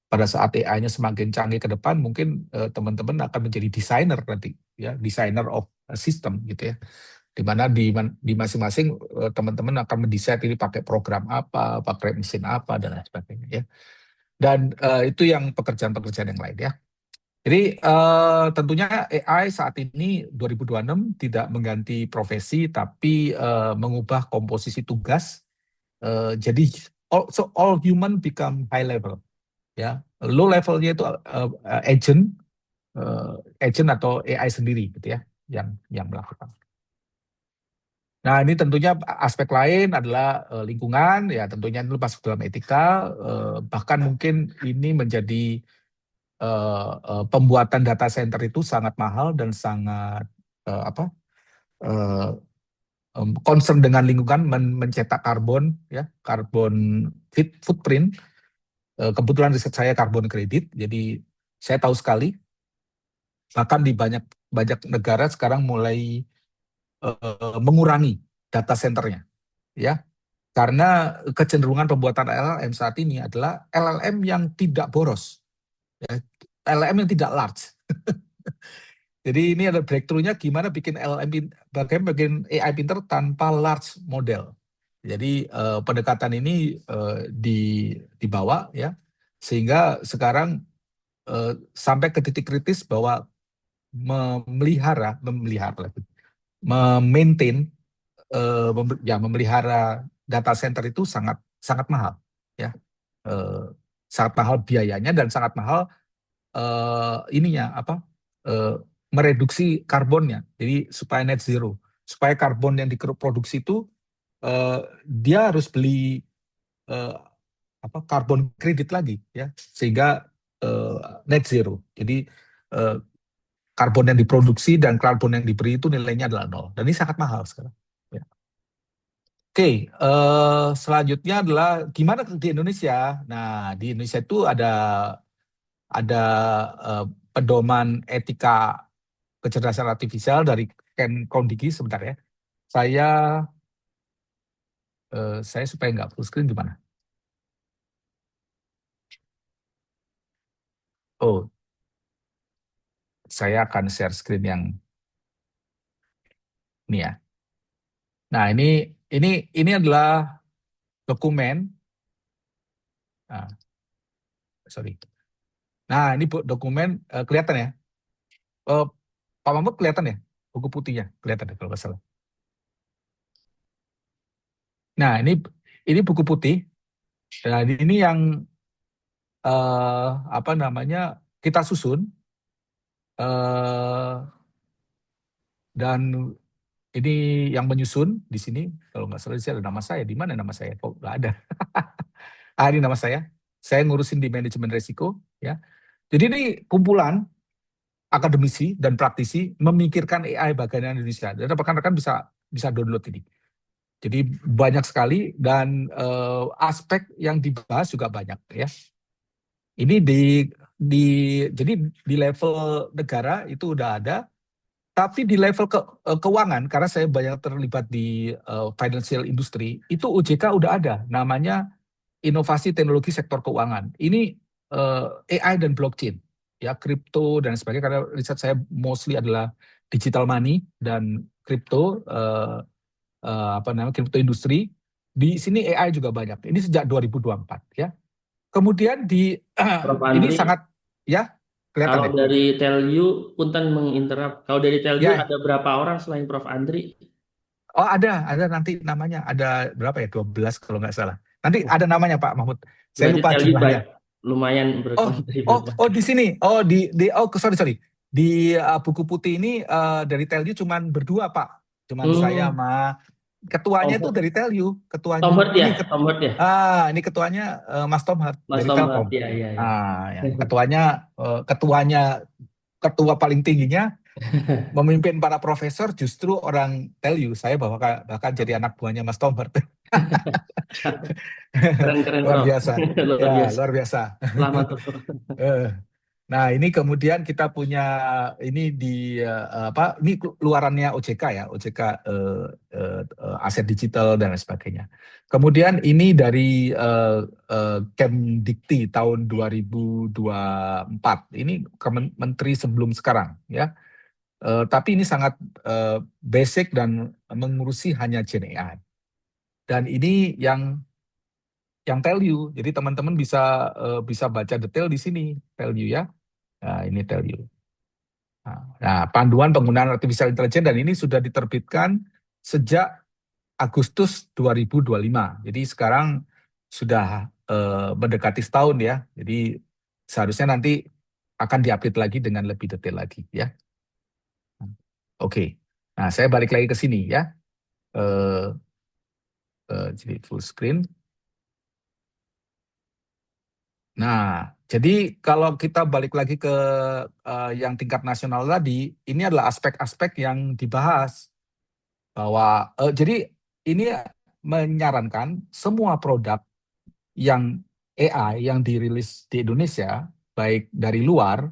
pada saat AI-nya semakin canggih ke depan, mungkin teman-teman akan menjadi desainer nanti, ya, designer of a system gitu ya. Di mana di masing-masing teman-teman akan mendesain ini pakai program apa, pakai mesin apa dan lain sebagainya ya. Dan itu yang pekerjaan-pekerjaan yang lain ya. Jadi tentunya AI saat ini 2026 tidak mengganti profesi tapi mengubah komposisi tugas. Jadi all human become high level ya. Low levelnya itu agent atau AI sendiri gitu ya yang melakukan. Nah, ini tentunya aspek lain adalah lingkungan, ya tentunya itu masuk dalam etika, bahkan mungkin ini menjadi pembuatan data center itu sangat mahal dan sangat concern dengan lingkungan, mencetak karbon, ya karbon footprint. Kebetulan riset saya karbon kredit, jadi saya tahu sekali, bahkan di banyak banyak negara sekarang mulai mengurangi data centernya, ya. Karena kecenderungan pembuatan LLM saat ini adalah LLM yang tidak boros, ya. LLM yang tidak large. Jadi ini ada breakthrough-nya gimana bikin bagaimana bikin AI pinter tanpa large model. Jadi pendekatan ini dibawa ya, sehingga sekarang sampai ke titik kritis bahwa memaintain, memelihara data center itu sangat sangat mahal ya. eh, sangat mahal biayanya dan sangat mahal ininya apa eh, mereduksi karbonnya. Jadi supaya net zero, supaya karbon yang diproduksi itu dia harus beli eh, apa karbon kredit lagi ya sehingga eh, net zero. Jadi eh, karbon yang diproduksi dan karbon yang diberi itu nilainya adalah nol dan ini sangat mahal sekarang. Ya. Oke, selanjutnya adalah gimana di Indonesia. Nah, di Indonesia itu ada eh, pedoman etika kecerdasan artifisial dari Ken Kondiki sebentar ya. Saya saya supaya nggak full screen gimana? Oh, saya akan share screen yang ini ya. Nah, ini adalah dokumen. Nah, sorry. Nah, ini dokumen kelihatan ya. Eh, Pak Mahmud kelihatan ya? Buku putihnya kelihatan ya kalau nggak salah. Nah, ini buku putih. Nah, ini yang apa namanya kita susun eh, dan ini yang menyusun di sini kalau nggak salah di sini ada nama saya. Di mana nama saya? Kok nggak ada? Ini nama saya. Saya ngurusin di manajemen risiko ya. Jadi ini kumpulan akademisi dan praktisi memikirkan AI bagaimana Indonesia. Dan rekan-rekan bisa bisa download ini. Jadi banyak sekali dan aspek yang dibahas juga banyak ya. Ini di jadi di level negara itu udah ada, tapi di level keuangan karena saya banyak terlibat di financial industry, itu OJK udah ada namanya inovasi teknologi sektor keuangan. Ini AI dan blockchain, ya kripto dan sebagainya karena riset saya mostly adalah digital money dan kripto apa namanya kripto industri. Di sini AI juga banyak. Ini sejak 2024 ya. Kemudian di Prof. ini Andri, sangat ya kelihatan kalau deh. dari Telyu, punten menginterap. Kalau dari Telyu Ya, ada berapa orang selain Prof. Andri? oh ada nanti namanya ada berapa ya 12 kalau nggak salah. Nanti ada namanya Pak Mahmud. Saya Berarti lupa Telyu jumlahnya. lumayan Oh berkontribusi. di sini. Oh sorry. Di buku putih ini dari Telju cuman berdua Pak. Cuman saya Hmm, sama ketuanya itu Tom, dari Telju. Ketuanya Tom Hurt ya, Tom Hurt ya, ini ketuanya Mas Tom Hart Mas dari Tom Hurt Telkom. ya, iya ya. Yang ketuanya ketua paling tingginya memimpin para profesor justru orang Telju. Saya bahkan jadi anak buahnya Mas Tom Hart. Keren keren Luar Prof, biasa. luar Ya, biasa. luar biasa. Selamat tuh. Eh, Nah, ini kemudian kita punya ini di apa? Ini luarannya OJK ya, OJK aset digital dan lain sebagainya. Kemudian ini dari Kemdikti tahun 2024. Ini Menteri sebelum sekarang ya. Tapi ini sangat basic dan mengurusi hanya Gen AI. Dan ini yang tell you. Jadi teman-teman bisa baca detail di sini tell you ya. Nah, ini tell you. Nah, panduan penggunaan artificial intelligence dan ini sudah diterbitkan sejak Agustus 2025. Jadi sekarang sudah mendekati setahun ya. Jadi seharusnya nanti akan diupdate lagi dengan lebih detail lagi ya. Oke. Nah, saya balik lagi ke sini ya. Eh, jadi full screen. Nah, jadi kalau kita balik lagi ke yang tingkat nasional tadi, ini adalah aspek-aspek yang dibahas bahwa jadi ini menyarankan semua produk yang AI yang dirilis di Indonesia, baik dari luar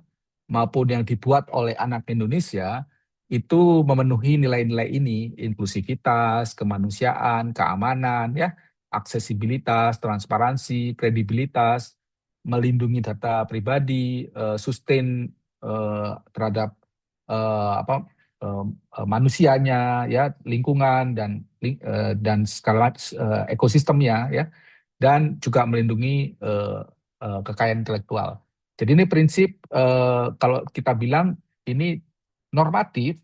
maupun yang dibuat oleh anak Indonesia, itu memenuhi nilai-nilai ini, inklusivitas, kemanusiaan, keamanan, ya, aksesibilitas, transparansi, kredibilitas, melindungi data pribadi, sustain terhadap apa manusianya, ya, lingkungan dan skala ekosistemnya, ya dan juga melindungi kekayaan intelektual. Jadi ini prinsip kalau kita bilang ini normatif,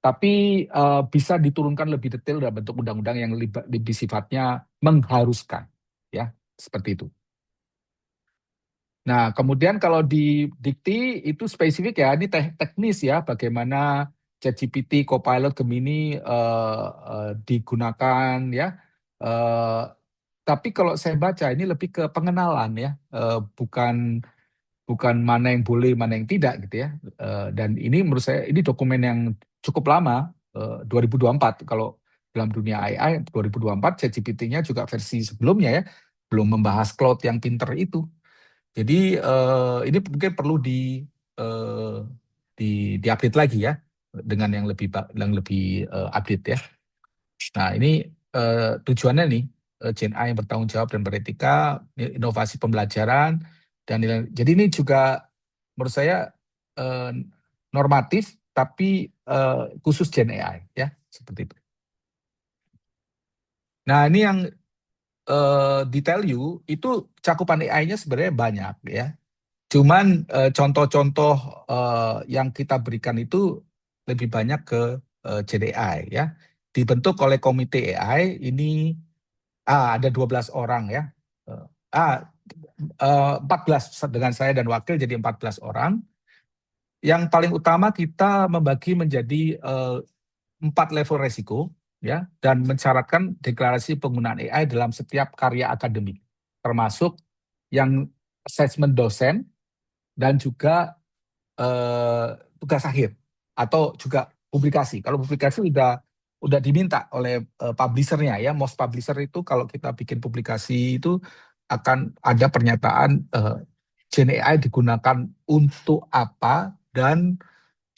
tapi bisa diturunkan lebih detail dalam bentuk undang-undang yang lebih sifatnya mengharuskan, ya seperti itu. Nah, kemudian kalau di dikti itu spesifik ya, ini teknis ya, bagaimana ChatGPT, Copilot, Gemini digunakan ya. Eh, tapi kalau saya baca ini lebih ke pengenalan ya, bukan bukan mana yang boleh, mana yang tidak gitu ya. Dan ini menurut saya ini dokumen yang cukup lama, 2024. Kalau dalam dunia AI 2024, ChatGPT-nya juga versi sebelumnya ya, belum membahas cloud yang pinter itu. Jadi ini mungkin perlu eh, di-update lagi ya dengan yang lebih update ya. Nah, ini tujuannya nih Gen A yang bertanggung jawab dan beretika, inovasi pembelajaran dan nilai. Jadi ini juga menurut saya eh, normatif tapi khusus Gen AI ya, seperti itu. Nah, ini yang detail you itu cakupan AI-nya sebenarnya banyak ya. Cuman contoh-contoh yang kita berikan itu lebih banyak ke Gen AI ya. Dibentuk oleh komite AI ini ada 12 orang ya. Eh, ah 14 dengan saya dan wakil jadi 14 orang. Yang paling utama kita membagi menjadi 4 level resiko ya dan mensyaratkan deklarasi penggunaan AI dalam setiap karya akademik termasuk yang assessment dosen dan juga tugas akhir atau juga publikasi. Kalau publikasi udah diminta oleh publishernya ya. Most publisher itu kalau kita bikin publikasi itu akan ada pernyataan Gen AI digunakan untuk apa dan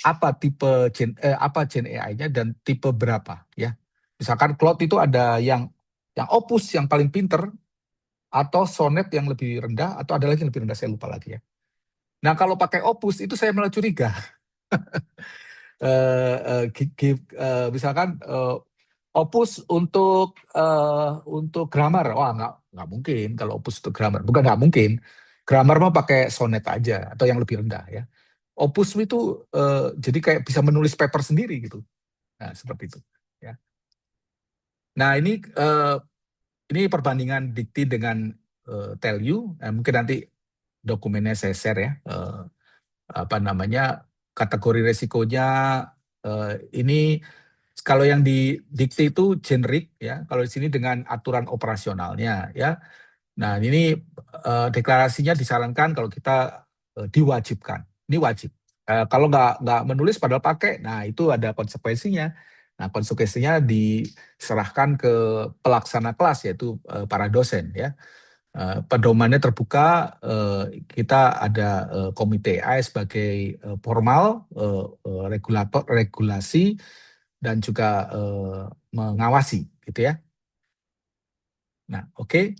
apa Gen AI-nya dan tipe berapa ya. Misalkan Claude itu ada yang Opus yang paling pinter atau Sonnet yang lebih rendah atau ada lagi yang lebih rendah saya lupa lagi ya. Nah, kalau pakai Opus itu saya malah curiga. Misalkan opus untuk grammar, wah nggak mungkin kalau opus untuk grammar, bukan nggak mungkin, grammar mah pakai sonnet aja atau yang lebih rendah ya. Opus itu jadi kayak bisa menulis paper sendiri gitu, nah seperti itu ya. Nah ini perbandingan dikti dengan tell you, mungkin nanti dokumennya saya share ya. Apa namanya kategori resikonya ini kalau yang di dikti itu generik ya, kalau di sini dengan aturan operasionalnya ya. Nah ini deklarasinya disarankan kalau kita diwajibkan, ini wajib. Kalau nggak menulis padahal pakai, nah itu ada konsekuensinya. Nah konsekuensinya diserahkan ke pelaksana kelas yaitu para dosen ya. Pedomannya terbuka, kita ada komite AI sebagai formal regulator regulasi dan juga mengawasi gitu ya. Nah, oke.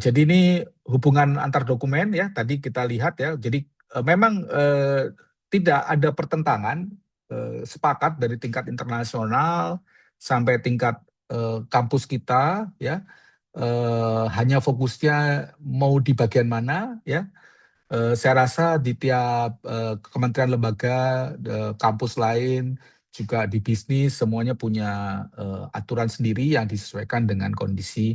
Jadi ini hubungan antar dokumen ya tadi kita lihat ya. Jadi memang tidak ada pertentangan, sepakat dari tingkat internasional sampai tingkat kampus kita ya. Hanya fokusnya mau di bagian mana ya. Saya rasa di tiap kementerian lembaga, kampus lain, juga di bisnis semuanya punya aturan sendiri yang disesuaikan dengan kondisi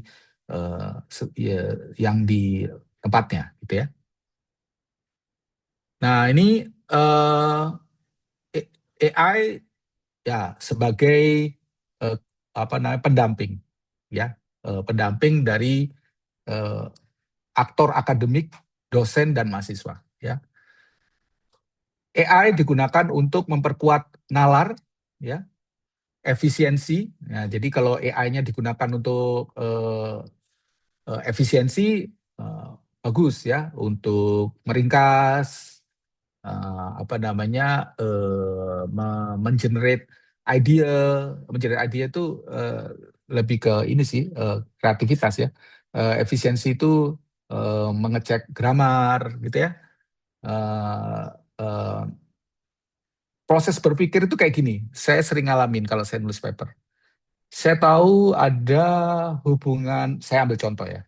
yang di tempatnya, gitu ya. Nah ini AI ya sebagai eh, apa namanya pendamping, ya pendamping dari eh, aktor akademik, dosen dan mahasiswa, ya. AI digunakan untuk memperkuat nalar, ya, efisiensi. Nah, jadi kalau AI-nya digunakan untuk efisiensi, bagus ya, untuk meringkas, apa namanya, mengenerate ide, mengenerate ide itu lebih ke ini sih, kreativitas ya. Efisiensi itu mengecek grammar, gitu ya. Eh, eh, Proses berpikir itu kayak gini. Saya sering ngalamin kalau saya nulis paper. Saya tahu ada hubungan, saya ambil contoh ya.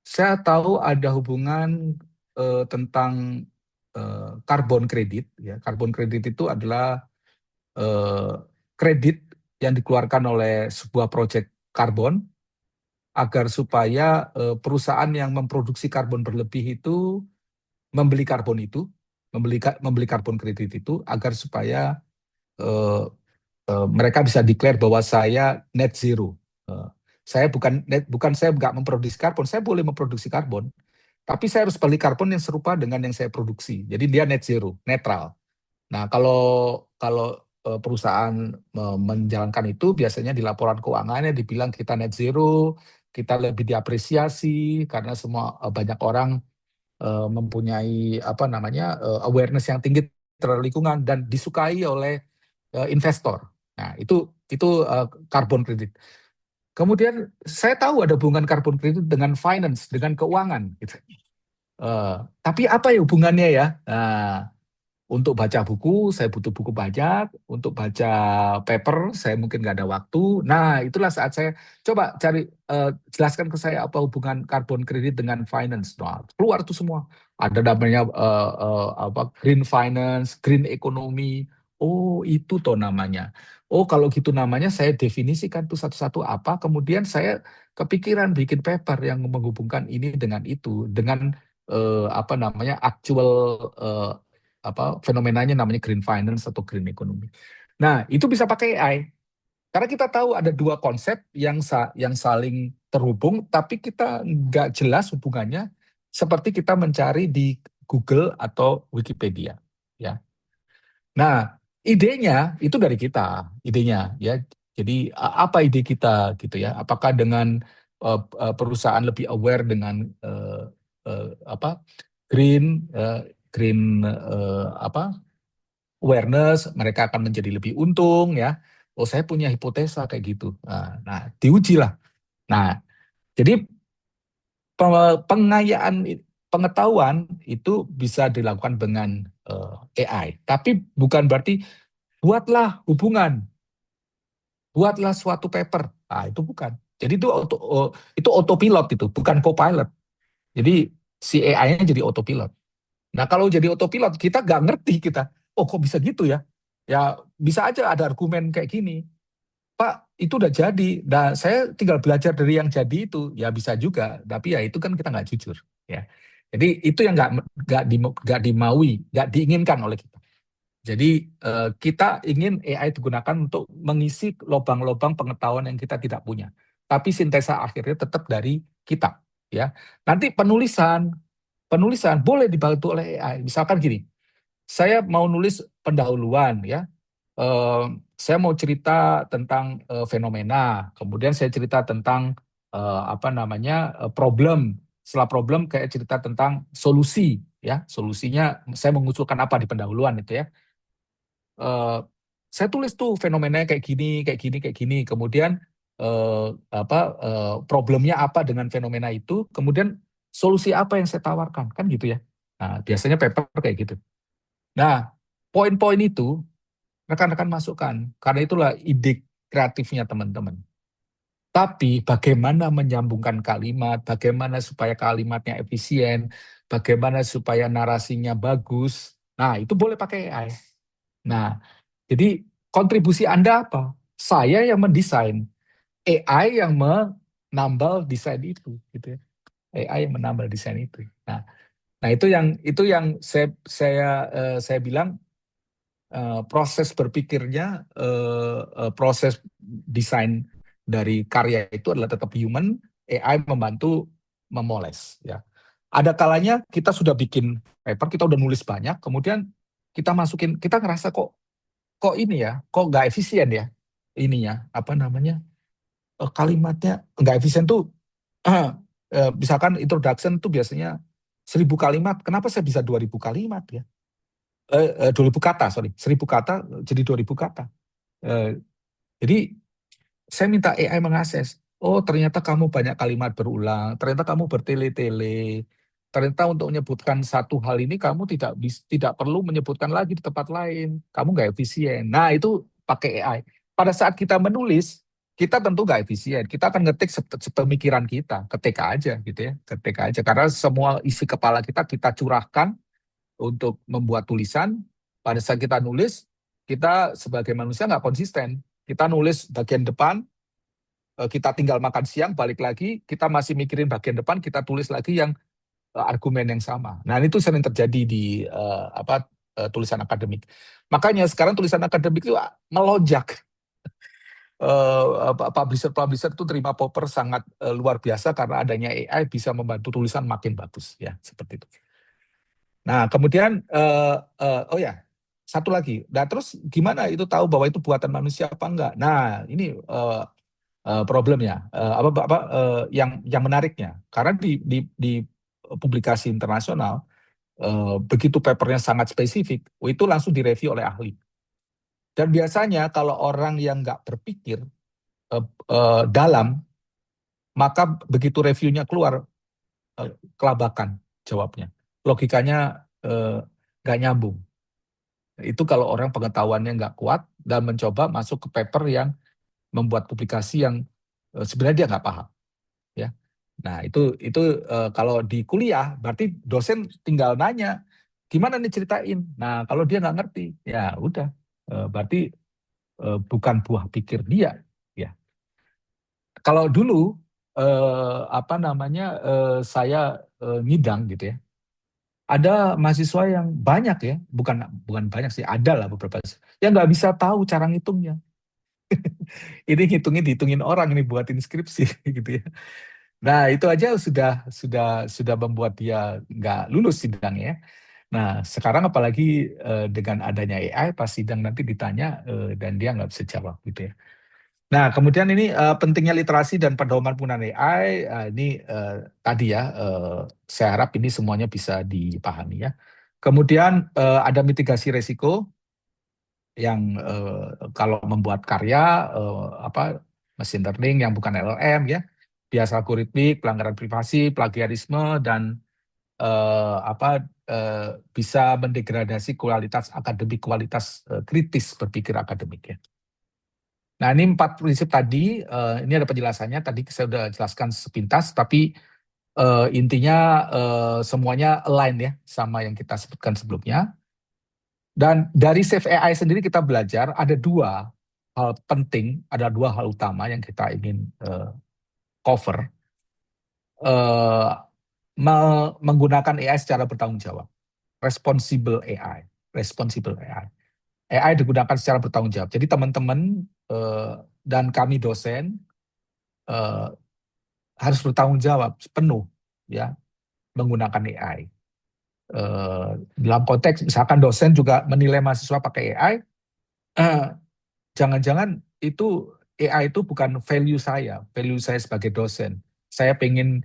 Saya tahu ada hubungan tentang karbon kredit. Ya. Karbon kredit itu adalah kredit yang dikeluarkan oleh sebuah proyek karbon agar supaya perusahaan yang memproduksi karbon berlebih itu membeli karbon itu, membeli karbon kredit itu agar supaya eh, mereka bisa declare bahwa saya net zero. Eh, saya bukan saya nggak memproduksi karbon, saya boleh memproduksi karbon, tapi saya harus beli karbon yang serupa dengan yang saya produksi. Jadi dia net zero, netral. Nah, kalau kalau perusahaan menjalankan itu biasanya di laporan keuangannya dibilang kita net zero, kita lebih diapresiasi karena semua banyak orang mempunyai apa namanya awareness yang tinggi terhadap lingkungan dan disukai oleh investor. Nah, itu carbon credit. Kemudian saya tahu ada hubungan carbon credit dengan finance, dengan keuangan gitu. Tapi apa ya hubungannya ya? Nah, untuk baca buku, saya butuh buku banyak. Untuk baca paper, saya mungkin nggak ada waktu. Nah, itulah saat saya coba cari, jelaskan ke saya apa hubungan carbon credit dengan finance. Nah, keluar tuh semua. Ada namanya apa green finance, green economy. Oh, itu toh namanya. Oh, kalau gitu namanya saya definisikan tuh satu-satu apa. Kemudian saya kepikiran bikin paper yang menghubungkan ini dengan itu, dengan apa namanya actual apa fenomenanya namanya green finance atau green economy. Nah, itu bisa pakai AI. Karena kita tahu ada dua konsep yang saling terhubung, tapi kita nggak jelas hubungannya seperti kita mencari di Google atau Wikipedia. Ya. Nah, idenya itu dari kita, idenya ya. Jadi apa ide kita gitu ya? Apakah dengan perusahaan lebih aware dengan apa green green apa awareness, mereka akan menjadi lebih untung ya. Oh, saya punya hipotesa kayak gitu. Nah, diuji lah. Nah, jadi pengayaan pengetahuan itu bisa dilakukan dengan AI. Tapi bukan berarti buatlah suatu paper. Nah, itu bukan. Jadi itu autopilot itu, bukan copilot. Jadi si AI-nya jadi autopilot. Nah, kalau jadi autopilot, kita nggak ngerti kita. Oh, kok bisa gitu ya? Ya, bisa aja ada argumen kayak gini. Pak, itu udah jadi. Nah, saya tinggal belajar dari yang jadi itu. Ya bisa juga. Tapi ya itu kan kita nggak jujur. Ya. Jadi itu yang nggak dimaui, nggak diinginkan oleh kita. Jadi kita ingin AI digunakan untuk mengisi lubang-lubang pengetahuan yang kita tidak punya. Tapi sintesa akhirnya tetap dari kita. Ya. Nanti penulisan boleh dibantu oleh AI. Misalkan gini, saya mau nulis pendahuluan ya. Saya mau cerita tentang fenomena, kemudian saya cerita tentang apa namanya problem. Setelah problem kayak cerita tentang solusi ya. Solusinya saya mengusulkan apa di pendahuluan itu ya. Eh, saya tulis tuh fenomenanya kayak gini, kayak gini, kayak gini. Kemudian apa problemnya apa dengan fenomena itu, kemudian solusi apa yang saya tawarkan, kan gitu ya. Nah, biasanya paper kayak gitu. Nah, poin-poin itu rekan-rekan masukkan, karena itulah ide kreatifnya teman-teman. Tapi bagaimana menyambungkan kalimat, bagaimana supaya kalimatnya efisien, bagaimana supaya narasinya bagus. Nah, itu boleh pakai AI. Nah, jadi kontribusi Anda apa? Saya yang mendesain, AI yang menambal desain itu, gitu ya. AI yang menambal desain itu. Nah, itu yang saya bilang proses berpikirnya, proses desain dari karya itu adalah tetap human, AI membantu memoles. Ya. Ada kalanya kita sudah bikin paper, kita udah nulis banyak, kemudian kita masukin, kita ngerasa kok ini ya, kok nggak efisien ya ininya, apa namanya, kalimatnya nggak efisien tuh, misalkan introduction tuh biasanya 1.000 kalimat, kenapa saya bisa 2.000 kalimat ya? 2.000 kata, sorry, 1.000 kata jadi 2.000 kata. Eh, jadi saya minta AI mengakses. Oh, ternyata kamu banyak kalimat berulang, ternyata kamu bertele-tele, ternyata untuk menyebutkan satu hal ini kamu tidak perlu menyebutkan lagi di tempat lain, kamu nggak efisien. Nah, itu pakai AI. Pada saat kita menulis, kita tentu nggak efisien. Kita akan ngetik sepemikiran kita, ketik aja gitu ya, ketik aja. Karena semua isi kepala kita curahkan untuk membuat tulisan. Pada saat kita nulis, kita sebagai manusia nggak konsisten. Kita nulis bagian depan, kita tinggal makan siang, balik lagi, kita masih mikirin bagian depan, kita tulis lagi yang argumen yang sama. Nah, itu sering terjadi di tulisan akademik. Makanya sekarang tulisan akademik itu melonjak. Publisher itu terima paper sangat luar biasa karena adanya AI bisa membantu tulisan makin bagus, ya seperti itu. Nah, kemudian oh ya, satu lagi. Nah, terus gimana itu tahu bahwa itu buatan manusia apa enggak? Nah, ini problemnya, yang menariknya, karena di publikasi internasional, begitu papernya sangat spesifik, itu langsung direview oleh ahli. Dan biasanya kalau orang yang nggak berpikir dalam, maka begitu reviewnya keluar, kelabakan jawabnya. Logikanya nggak nyambung. Itu kalau orang pengetahuannya nggak kuat dan mencoba masuk ke paper yang membuat publikasi yang sebenarnya dia nggak paham. Ya. Nah, itu kalau di kuliah berarti dosen tinggal nanya, gimana nih ceritain. Nah, kalau dia nggak ngerti, ya udah, berarti bukan buah pikir dia. Ya. Kalau dulu saya ngidang gitu ya, ada mahasiswa yang banyak ya, bukan banyak sih, ada lah beberapa yang nggak bisa tahu cara ngitungnya. Ini dihitungin orang ini buatin skripsi gitu ya. Nah, itu aja sudah membuat dia nggak lulus sidangnya. Nah, sekarang apalagi dengan adanya AI, pas sidang nanti ditanya dan dia nggak bisa jawab gitu ya. Nah, kemudian ini pentingnya literasi dan pedoman penggunaan AI, ini tadi ya, saya harap ini semuanya bisa dipahami ya. Kemudian ada mitigasi resiko yang kalau membuat karya machine learning yang bukan LLM ya, bias algoritmik, pelanggaran privasi, plagiarisme dan bisa mendegradasi kualitas akademik, kualitas kritis berpikir akademik ya. Nah, ini 4 prinsip tadi, ini ada penjelasannya, tadi saya sudah jelaskan sepintas, tapi intinya semuanya align ya sama yang kita sebutkan sebelumnya. Dan dari Save AI sendiri kita belajar ada 2 hal penting, ada 2 hal utama yang kita ingin cover. Menggunakan AI secara bertanggung jawab. Responsible AI. Responsible AI. AI digunakan secara bertanggung jawab. Jadi teman-teman dan kami dosen harus bertanggung jawab penuh ya menggunakan AI. Dalam konteks misalkan dosen juga menilai mahasiswa pakai AI, jangan-jangan itu AI itu bukan value saya sebagai dosen. Saya pengen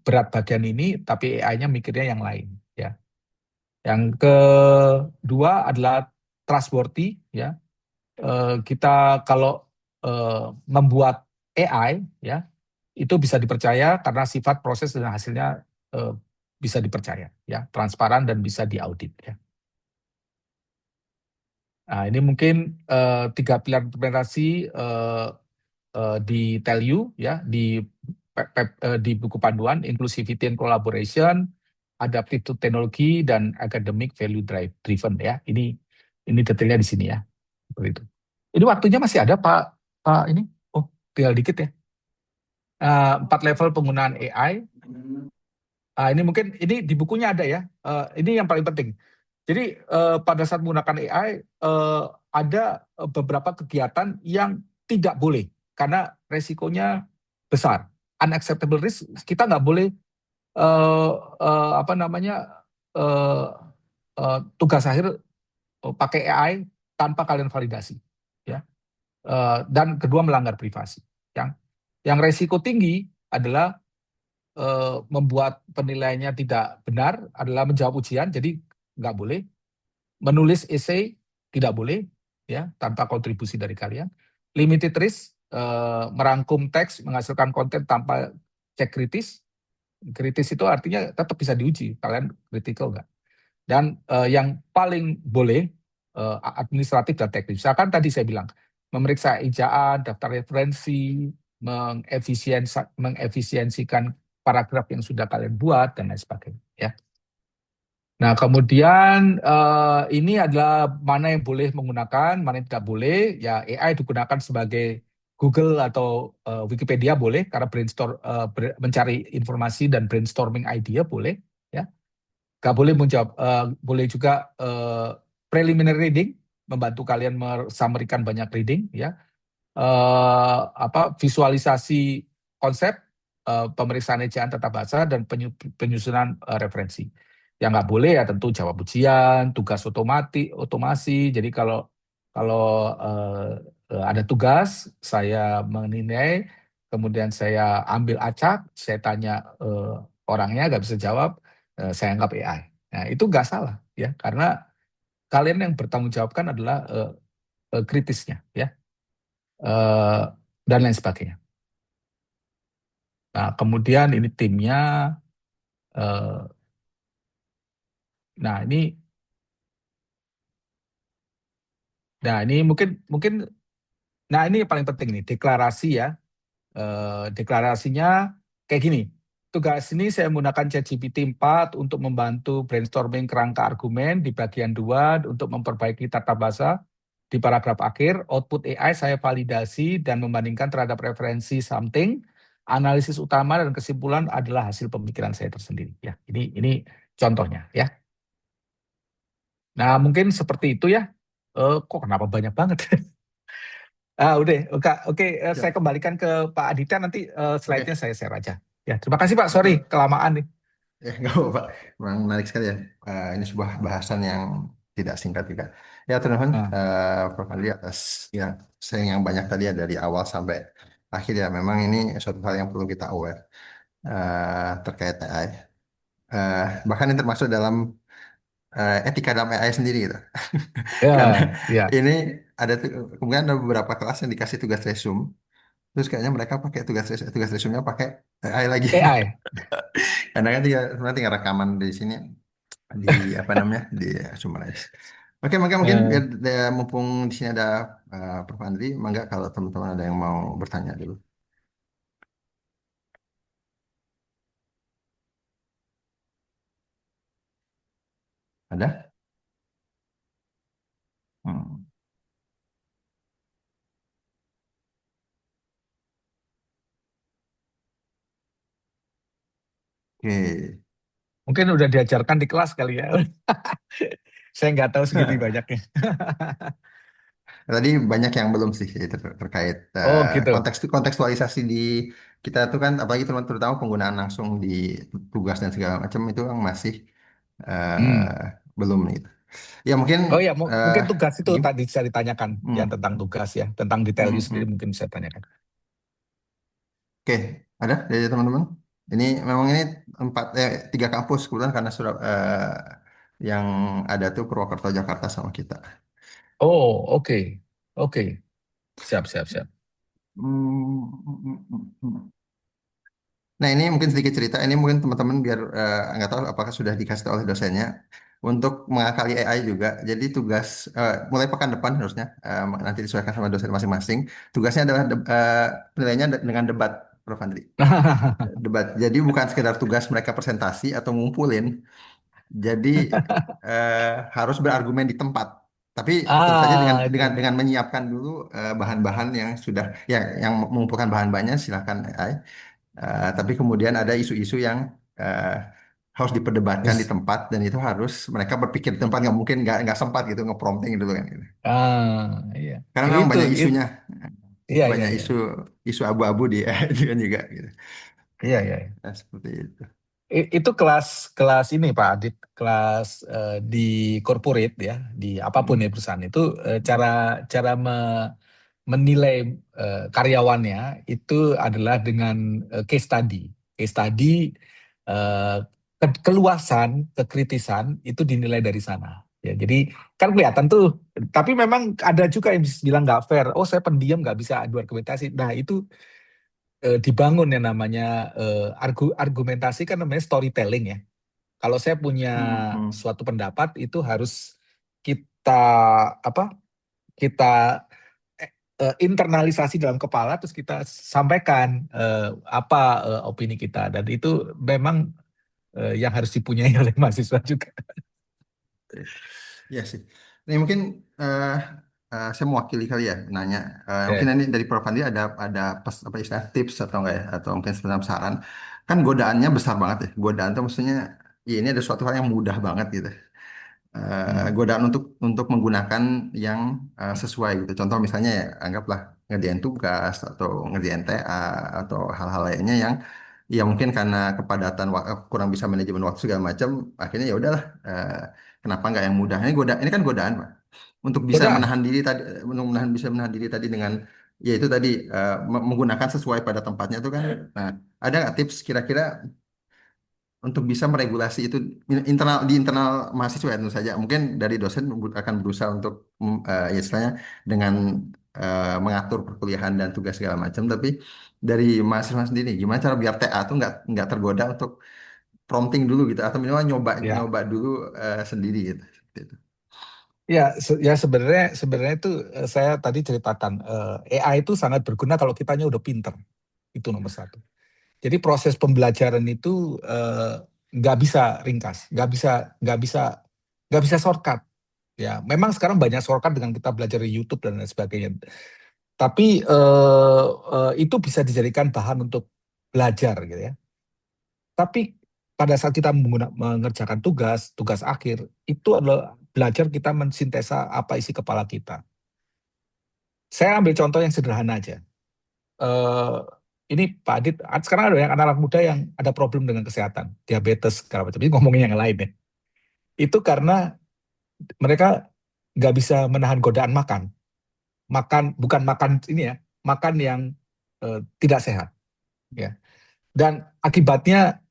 berat bagian ini, tapi AI-nya mikirnya yang lain. Ya. Yang kedua adalah trustworthy. Ya. Kita kalau membuat AI, ya itu bisa dipercaya karena sifat proses dan hasilnya bisa dipercaya, ya transparan dan bisa diaudit. Ya. Nah, ini mungkin 3 pilar implementasi di Tell You ya di buku panduan Inclusivity and Collaboration, Adaptive to Technology dan Academic Value Driven ya. Ini detailnya di sini ya. Seperti itu. Ini waktunya masih ada Pak ini. Oh, tinggal dikit ya. 4 level penggunaan AI. Ini mungkin ini di bukunya ada ya. Ini yang paling penting. Jadi pada saat menggunakan AI ada beberapa kegiatan yang tidak boleh karena resikonya besar. Unacceptable risk, kita nggak boleh tugas akhir pakai AI tanpa kalian validasi, ya. Dan kedua melanggar privasi. Yang resiko tinggi adalah membuat penilaiannya tidak benar adalah menjawab ujian, jadi nggak boleh. Menulis essay tidak boleh, ya tanpa kontribusi dari kalian. Limited risk, merangkum teks, menghasilkan konten tanpa cek kritis. Kritis itu artinya tetap bisa diuji, kalian critical nggak. Dan yang paling boleh administratif dan teknis. Misalkan tadi saya bilang, memeriksa ejaan, daftar referensi, mengefisiensikan paragraf yang sudah kalian buat, dan lain sebagainya. Ya. Nah, kemudian ini adalah mana yang boleh menggunakan, mana yang tidak boleh. Ya, AI digunakan sebagai Google atau Wikipedia boleh, karena mencari informasi dan brainstorming idea boleh, ya. Nggak boleh menjawab, boleh juga preliminary reading, membantu kalian mesummary-kan banyak reading, ya. Visualisasi konsep, pemeriksaan ejaan tata bahasa, dan penyusunan referensi. Yang nggak boleh ya tentu jawab ujian, tugas otomasi. Jadi kalau kalau ada tugas, saya menilai, kemudian saya ambil acak, saya tanya orangnya nggak bisa jawab, saya anggap AI. Nah itu nggak salah, ya, karena kalian yang bertanggung jawabkan adalah kritisnya, ya, eh, dan lain sebagainya. Nah, kemudian ini timnya, eh, nah ini, mungkin mungkin, nah ini yang paling penting nih, deklarasi, ya. Deklarasinya kayak gini. Tugas ini saya menggunakan ChatGPT 4 untuk membantu brainstorming kerangka argumen di bagian 2 untuk memperbaiki tata bahasa di paragraf akhir. Output AI saya validasi dan membandingkan terhadap referensi something. Analisis utama dan kesimpulan adalah hasil pemikiran saya tersendiri. Ya, ini contohnya, ya. Nah, mungkin seperti itu, ya. Kok kenapa banyak banget? Udah, oke, oke. Saya Ya, kembalikan ke Pak Aditya, nanti slide-nya oke. saya share aja. Ya, terima kasih Pak. Sorry, kelamaan nih. Ya, nggak apa-apa. Memang menarik sekali ya. Ini sebuah bahasan yang tidak singkat juga. Ya, teman-teman, Nah, Prof. Andri atas ya, sharing yang banyak tadi ya dari awal sampai akhir ya. Memang ini suatu hal yang perlu kita aware terkait AI. Bahkan ini termasuk dalam etika dalam AI sendiri gitu. Karena ya, ya. ini kemudian ada beberapa kelas yang dikasih tugas resume, terus kayaknya mereka pakai tugas resume-nya pakai AI lagi. AI. Karena kan dia sebenarnya tinggal rekaman di sini di apa namanya di summarize. Oke, maka mungkin Eh, biar mumpung di sini ada Prof. Andri, mangga kalau teman-teman ada yang mau bertanya dulu. Ada? Hmm. Oke. Mungkin udah diajarkan di kelas kali ya. Saya nggak tahu segitu banyaknya. Tadi banyak yang belum sih terkait Oh, gitu. kontekstualisasi di kita tuh kan apalagi terutama penggunaan langsung di tugas dan segala macam itu yang masih Hmm. belum gitu. Ya mungkin Oh ya, eh, mungkin tugas itu gim- tadi bisa ditanyakan, yang hmm, tentang tugas, ya, tentang detail hmm, sendiri hmm. mungkin bisa tanyakan. Oke, ada dari teman-teman. Ini memang ini tiga kampus kebetulan karena yang ada tuh Purwokerto, Jakarta sama kita. Oh, oke, oke, siap, siap, siap. Hmm, hmm, hmm, hmm. Nah, ini mungkin sedikit cerita. Ini mungkin teman-teman biar nggak tahu apakah sudah dikasih tahu oleh dosennya untuk mengakali AI juga. Jadi tugas mulai pekan depan harusnya nanti disesuaikan sama dosen masing-masing. Tugasnya adalah penilaiannya dengan debat, Prof. Andri. Debat. Jadi bukan sekedar tugas mereka presentasi atau ngumpulin. Jadi harus berargumen di tempat. Tapi tentu saja dengan Itu. dengan dengan menyiapkan dulu bahan-bahan yang sudah ya yang mengumpulkan bahan-bahannya silakan AI. Tapi kemudian ada isu-isu yang eh, harus diperdebatkan di Yes. tempat dan itu harus mereka berpikir di tempat nggak mungkin nggak sempat gitu nge-prompting dulu kan gitu. Iya. Karena memang banyak Itu, isunya, iya, iya, banyak iya. isu abu-abu di itu kan juga gitu. Iya, iya, iya. Nah, seperti itu. Itu kelas kelas ini Pak Adit, kelas di corporate, ya, di apapun ya Mm, perusahaan itu, mm, cara cara menilai karyawannya itu adalah dengan case study. Case study, eh, keluasan, kekritisan itu dinilai dari sana. Ya, jadi kan kelihatan tuh. Tapi memang ada juga yang bilang nggak fair. Oh, saya pendiam nggak bisa adu argumentasi. Nah, itu dibangun yang namanya argumentasi, kan namanya storytelling, ya. Kalau saya punya mm, mm. suatu pendapat itu harus kita apa? Kita internalisasi dalam kepala, terus kita sampaikan apa opini kita, dan itu memang yang harus dipunyai oleh mahasiswa juga. Iya sih. Ini mungkin eh, saya mewakili kali ya nanya. Mungkin Oke. ini dari Prof. Andi ada apa istilah tips atau enggak ya, atau mungkin sebenarnya saran. Kan godaannya besar banget ya. Godaan tuh maksudnya ya ini ada suatu hal yang mudah banget gitu. Hmm. Godaan untuk menggunakan yang sesuai gitu. Contoh misalnya ya anggaplah ngerjain tugas atau ngerjain TA atau hal-hal lainnya yang ya mungkin karena kepadatan kurang bisa manajemen waktu segala macam, akhirnya ya udahlah, kenapa nggak yang mudah? Ini kan godaan, Pak. Untuk bisa Godaan. menahan diri tadi, bisa menahan diri tadi dengan ya itu tadi, menggunakan sesuai pada tempatnya itu kan. Nah, ada nggak tips kira-kira untuk bisa meregulasi itu di internal mahasiswa ya tentu saja. Mungkin dari dosen akan berusaha untuk ya istilahnya dengan mengatur perkuliahan dan tugas segala macam. Tapi dari mahasiswa sendiri, gimana cara biar TA tuh nggak tergoda untuk prompting dulu gitu, atau minimal nyoba Ya. nyoba dulu sendiri gitu. Seperti itu. Ya, ya sebenarnya itu saya tadi ceritakan AI itu sangat berguna kalau kitanya udah pinter. Itu nomor satu. Jadi proses pembelajaran itu nggak bisa ringkas, nggak bisa shortcut. Ya, memang sekarang banyak shortcut dengan kita belajar di YouTube dan lain sebagainya. Tapi itu bisa dijadikan bahan untuk belajar gitu ya. Tapi pada saat kita mengerjakan tugas akhir, itu adalah belajar kita mensintesa apa isi kepala kita. Saya ambil contoh yang sederhana aja. Eh, ini Pak Adit, sekarang ada yang anak-anak muda yang ada problem dengan kesehatan, diabetes segala macam. Ini ngomongin yang lain ya. Itu karena mereka nggak bisa menahan godaan makan. Makan bukan makan ini ya, makan yang tidak sehat ya. Dan akibatnya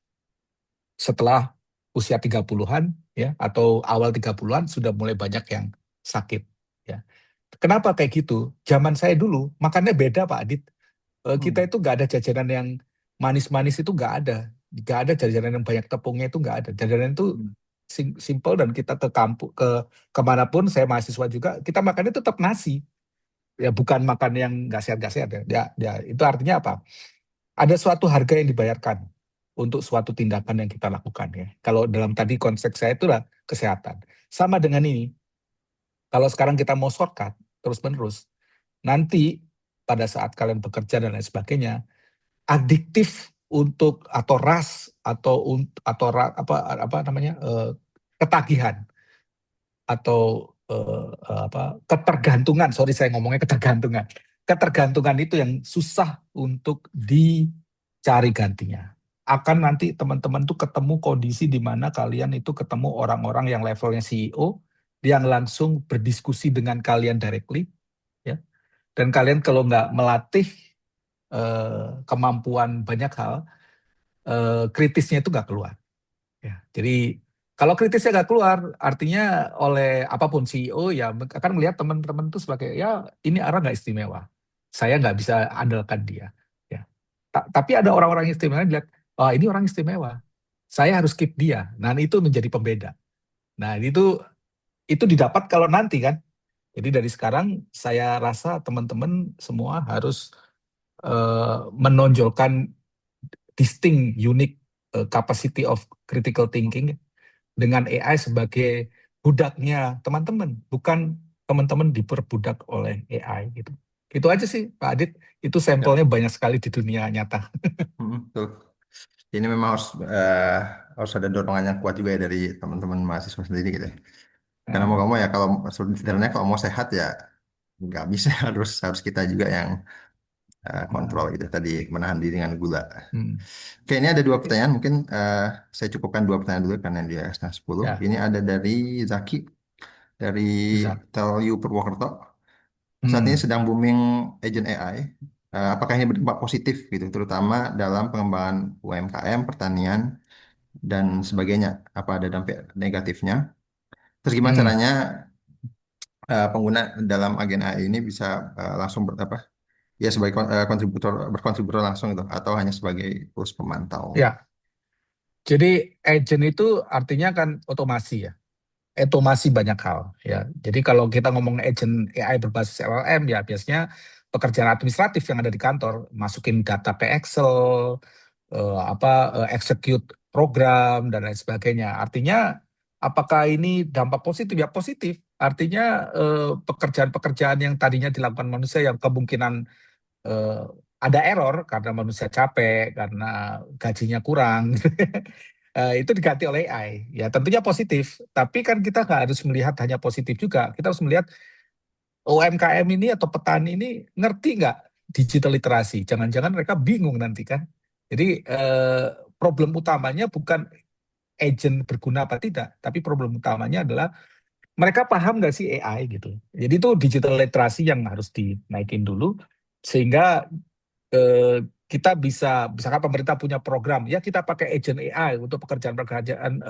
setelah usia 30-an ya atau awal 30-an sudah mulai banyak yang sakit ya. Kenapa kayak gitu? Zaman saya dulu makannya beda Pak Adit. Kita Hmm. itu nggak ada jajanan yang manis-manis, itu nggak ada jajanan yang banyak tepungnya, itu nggak ada. Jajanan itu Hmm. simple, dan kita ke kampung, kemanapun, saya mahasiswa juga, kita makannya tetap nasi ya, bukan makan yang nggak sehat ya. Ya itu artinya apa? Ada suatu harga yang dibayarkan untuk suatu tindakan yang kita lakukan ya. Kalau dalam tadi konteks saya itulah kesehatan. Sama dengan ini, kalau sekarang kita mau shortcut terus menerus, nanti pada saat kalian bekerja dan lain sebagainya, adiktif untuk atau ras apa namanya, ketagihan atau ketergantungan, sorry saya ngomongnya ketergantungan itu yang susah untuk dicari gantinya. Akan nanti teman-teman tuh ketemu kondisi di mana kalian itu ketemu orang-orang yang levelnya CEO yang langsung berdiskusi dengan kalian directly ya, dan kalian kalau nggak melatih kemampuan banyak hal, kritisnya itu nggak keluar. Ya, jadi kalau kritisnya nggak keluar, artinya oleh apapun CEO ya akan melihat teman-teman itu sebagai ya ini orang nggak istimewa, saya nggak bisa andalkan dia. Ya, tapi ada orang-orang istimewa yang dilihat, oh ini orang istimewa, saya harus keep dia. Nah itu menjadi pembeda. Nah itu didapat kalau nanti kan. Jadi dari sekarang saya rasa teman-teman semua harus menonjolkan distinct, unique capacity of critical thinking dengan AI sebagai budaknya teman-teman, bukan teman-teman diperbudak oleh AI gitu. Itu aja sih Pak Adit, itu Ya. sampelnya banyak sekali di dunia nyata. Betul. Ini memang harus ada dorongan yang kuat juga ya dari teman-teman mahasiswa sendiri gitu ya. Karena mau Nah, kamu ya kalau sebenarnya kalau mau sehat ya nggak bisa, harus harus kita juga yang kontrol nah, gitu tadi, menahan diri dengan gula. hmm, Oke, ini ada dua pertanyaan, mungkin saya cukupkan dua pertanyaan dulu karena dia setengah 10. ya, Ini ada dari Zaki dari Zak. Tell You Purwokerto. Saat ini Hmm, sedang booming agent AI. Apakah ini berdampak positif gitu, terutama dalam pengembangan UMKM, pertanian dan sebagainya? Apa ada dampak negatifnya? Terus gimana hmm. caranya pengguna dalam agen AI ini bisa langsung apa? Ya sebagai kontributor, berkontributor langsung gitu, atau hanya sebagai tools pemantau? Ya, jadi agent itu artinya kan otomasi ya. Otomasi banyak hal ya. Jadi kalau kita ngomong agent AI berbasis LLM ya biasanya pekerjaan administratif yang ada di kantor, masukin data ke Excel, execute program dan lain sebagainya. Artinya apakah ini dampak positif? Ya positif. Artinya pekerjaan-pekerjaan yang tadinya dilakukan manusia yang kemungkinan eh, ada error karena manusia capek, karena gajinya kurang, itu diganti oleh AI. Ya tentunya positif, tapi kan kita nggak harus melihat hanya positif juga. Kita harus melihat UMKM ini atau petani ini ngerti nggak digital literasi. Jangan-jangan mereka bingung nanti kan. Jadi problem utamanya bukan agent berguna apa tidak, tapi problem utamanya adalah mereka paham nggak sih AI gitu. Jadi itu digital literasi yang harus dinaikin dulu sehingga kita bisa, misalkan pemerintah punya program, ya kita pakai agent AI untuk pekerjaan-pekerjaan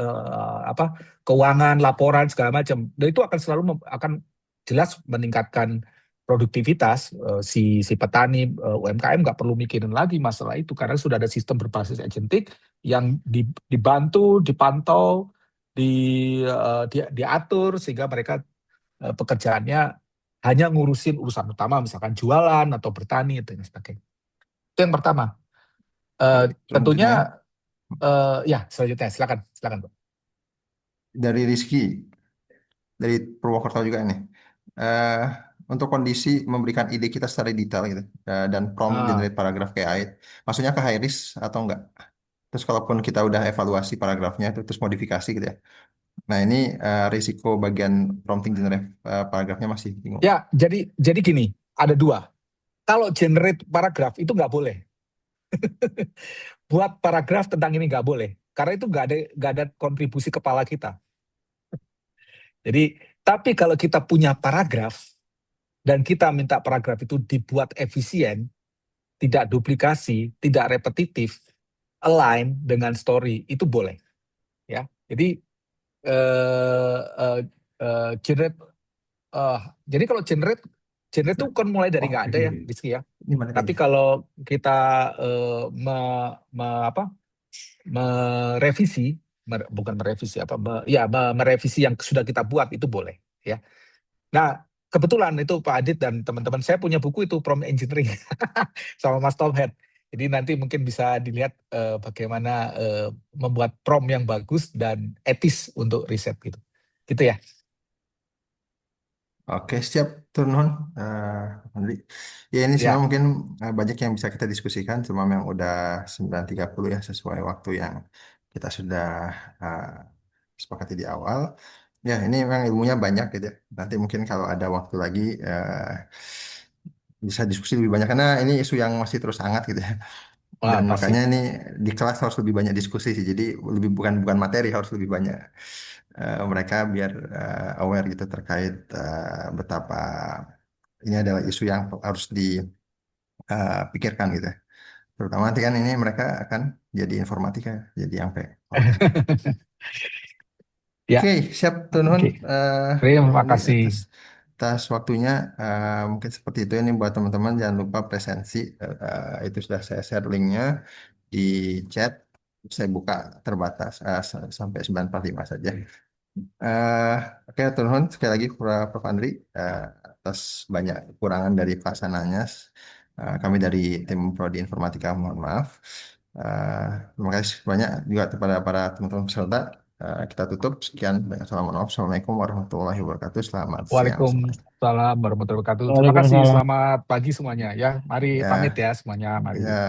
apa keuangan, laporan segala macam. Dan itu akan selalu akan jelas meningkatkan produktivitas si petani UMKM nggak perlu mikirin lagi masalah itu karena sudah ada sistem berbasis agentik yang dibantu, dipantau, diatur sehingga mereka pekerjaannya hanya ngurusin urusan utama misalkan jualan atau bertani dan sebagainya. Itu yang pertama. Tentunya Selanjutnya ya selanjutnya silakan silakan Bro. dari Rizky dari Purwokerto juga nih. Eh untuk kondisi memberikan ide kita secara detail gitu dan prompt Ah, generate paragraf kayak AI, maksudnya ke high risk atau enggak? Terus kalaupun kita udah evaluasi paragrafnya itu terus modifikasi gitu ya. Nah ini risiko bagian prompting generate paragrafnya masih bingung. ya jadi gini ada dua. Kalau generate paragraf itu nggak boleh. Buat paragraf tentang ini nggak boleh karena itu nggak ada kontribusi kepala kita. Jadi tapi kalau kita punya paragraf dan kita minta paragraf itu dibuat efisien, tidak duplikasi, tidak repetitif, align dengan story itu boleh ya. Jadi eh, eh, generate jadi kalau generate itu kan mulai dari nggak Oke, ada ya Rizky ya. ini Tapi materinya. kalau kita apa merevisi bukan merevisi apa merevisi yang sudah kita buat itu boleh ya. Nah, kebetulan itu Pak Adit dan teman-teman saya punya buku itu prompt engineering sama Mas Tom Head. Jadi nanti mungkin bisa dilihat bagaimana membuat prompt yang bagus dan etis untuk riset gitu. Gitu ya. Oke, siap turun. Andri. Ya ini sebenarnya Ya. mungkin banyak yang bisa kita diskusikan, cuma memang udah 9.30 ya sesuai waktu yang kita sudah uh, sepakati di awal. Ya ini memang ilmunya banyak gitu ya. Nanti mungkin kalau ada waktu lagi bisa diskusi lebih banyak karena ini isu yang masih terus hangat gitu ya. Wah, Dan pasti. makanya ini di kelas harus lebih banyak diskusi sih. Jadi lebih bukan bukan materi harus lebih banyak mereka biar aware gitu terkait betapa ini adalah isu yang harus dipikirkan gitu. Terutama nanti kan ini mereka akan jadi informatika, jadi yang kayak orang. Oke, Ya, siap Tuh Nuhun. oke. Bang Terima Fadli kasih. atas waktunya. Mungkin seperti itu ini buat teman-teman jangan lupa presensi. Itu sudah saya share linknya di chat. Saya buka terbatas sampai 9.45 saja. Eh, oke, Turun nuhun sekali lagi Prof. Andri atas banyak kekurangan dari pelaksananya. Kami dari tim Prodi Informatika mohon maaf. Eh, Terima kasih banyak juga kepada para teman-teman peserta. Kita tutup. Sekian. Assalamualaikum warahmatullahi wabarakatuh. Selamat siang semuanya. Waalaikumsalam warahmatullahi wabarakatuh. Terima kasih. Waalaikumsalam. Selamat pagi semuanya ya. Mari pamit Ya, ya semuanya. Mari. ya.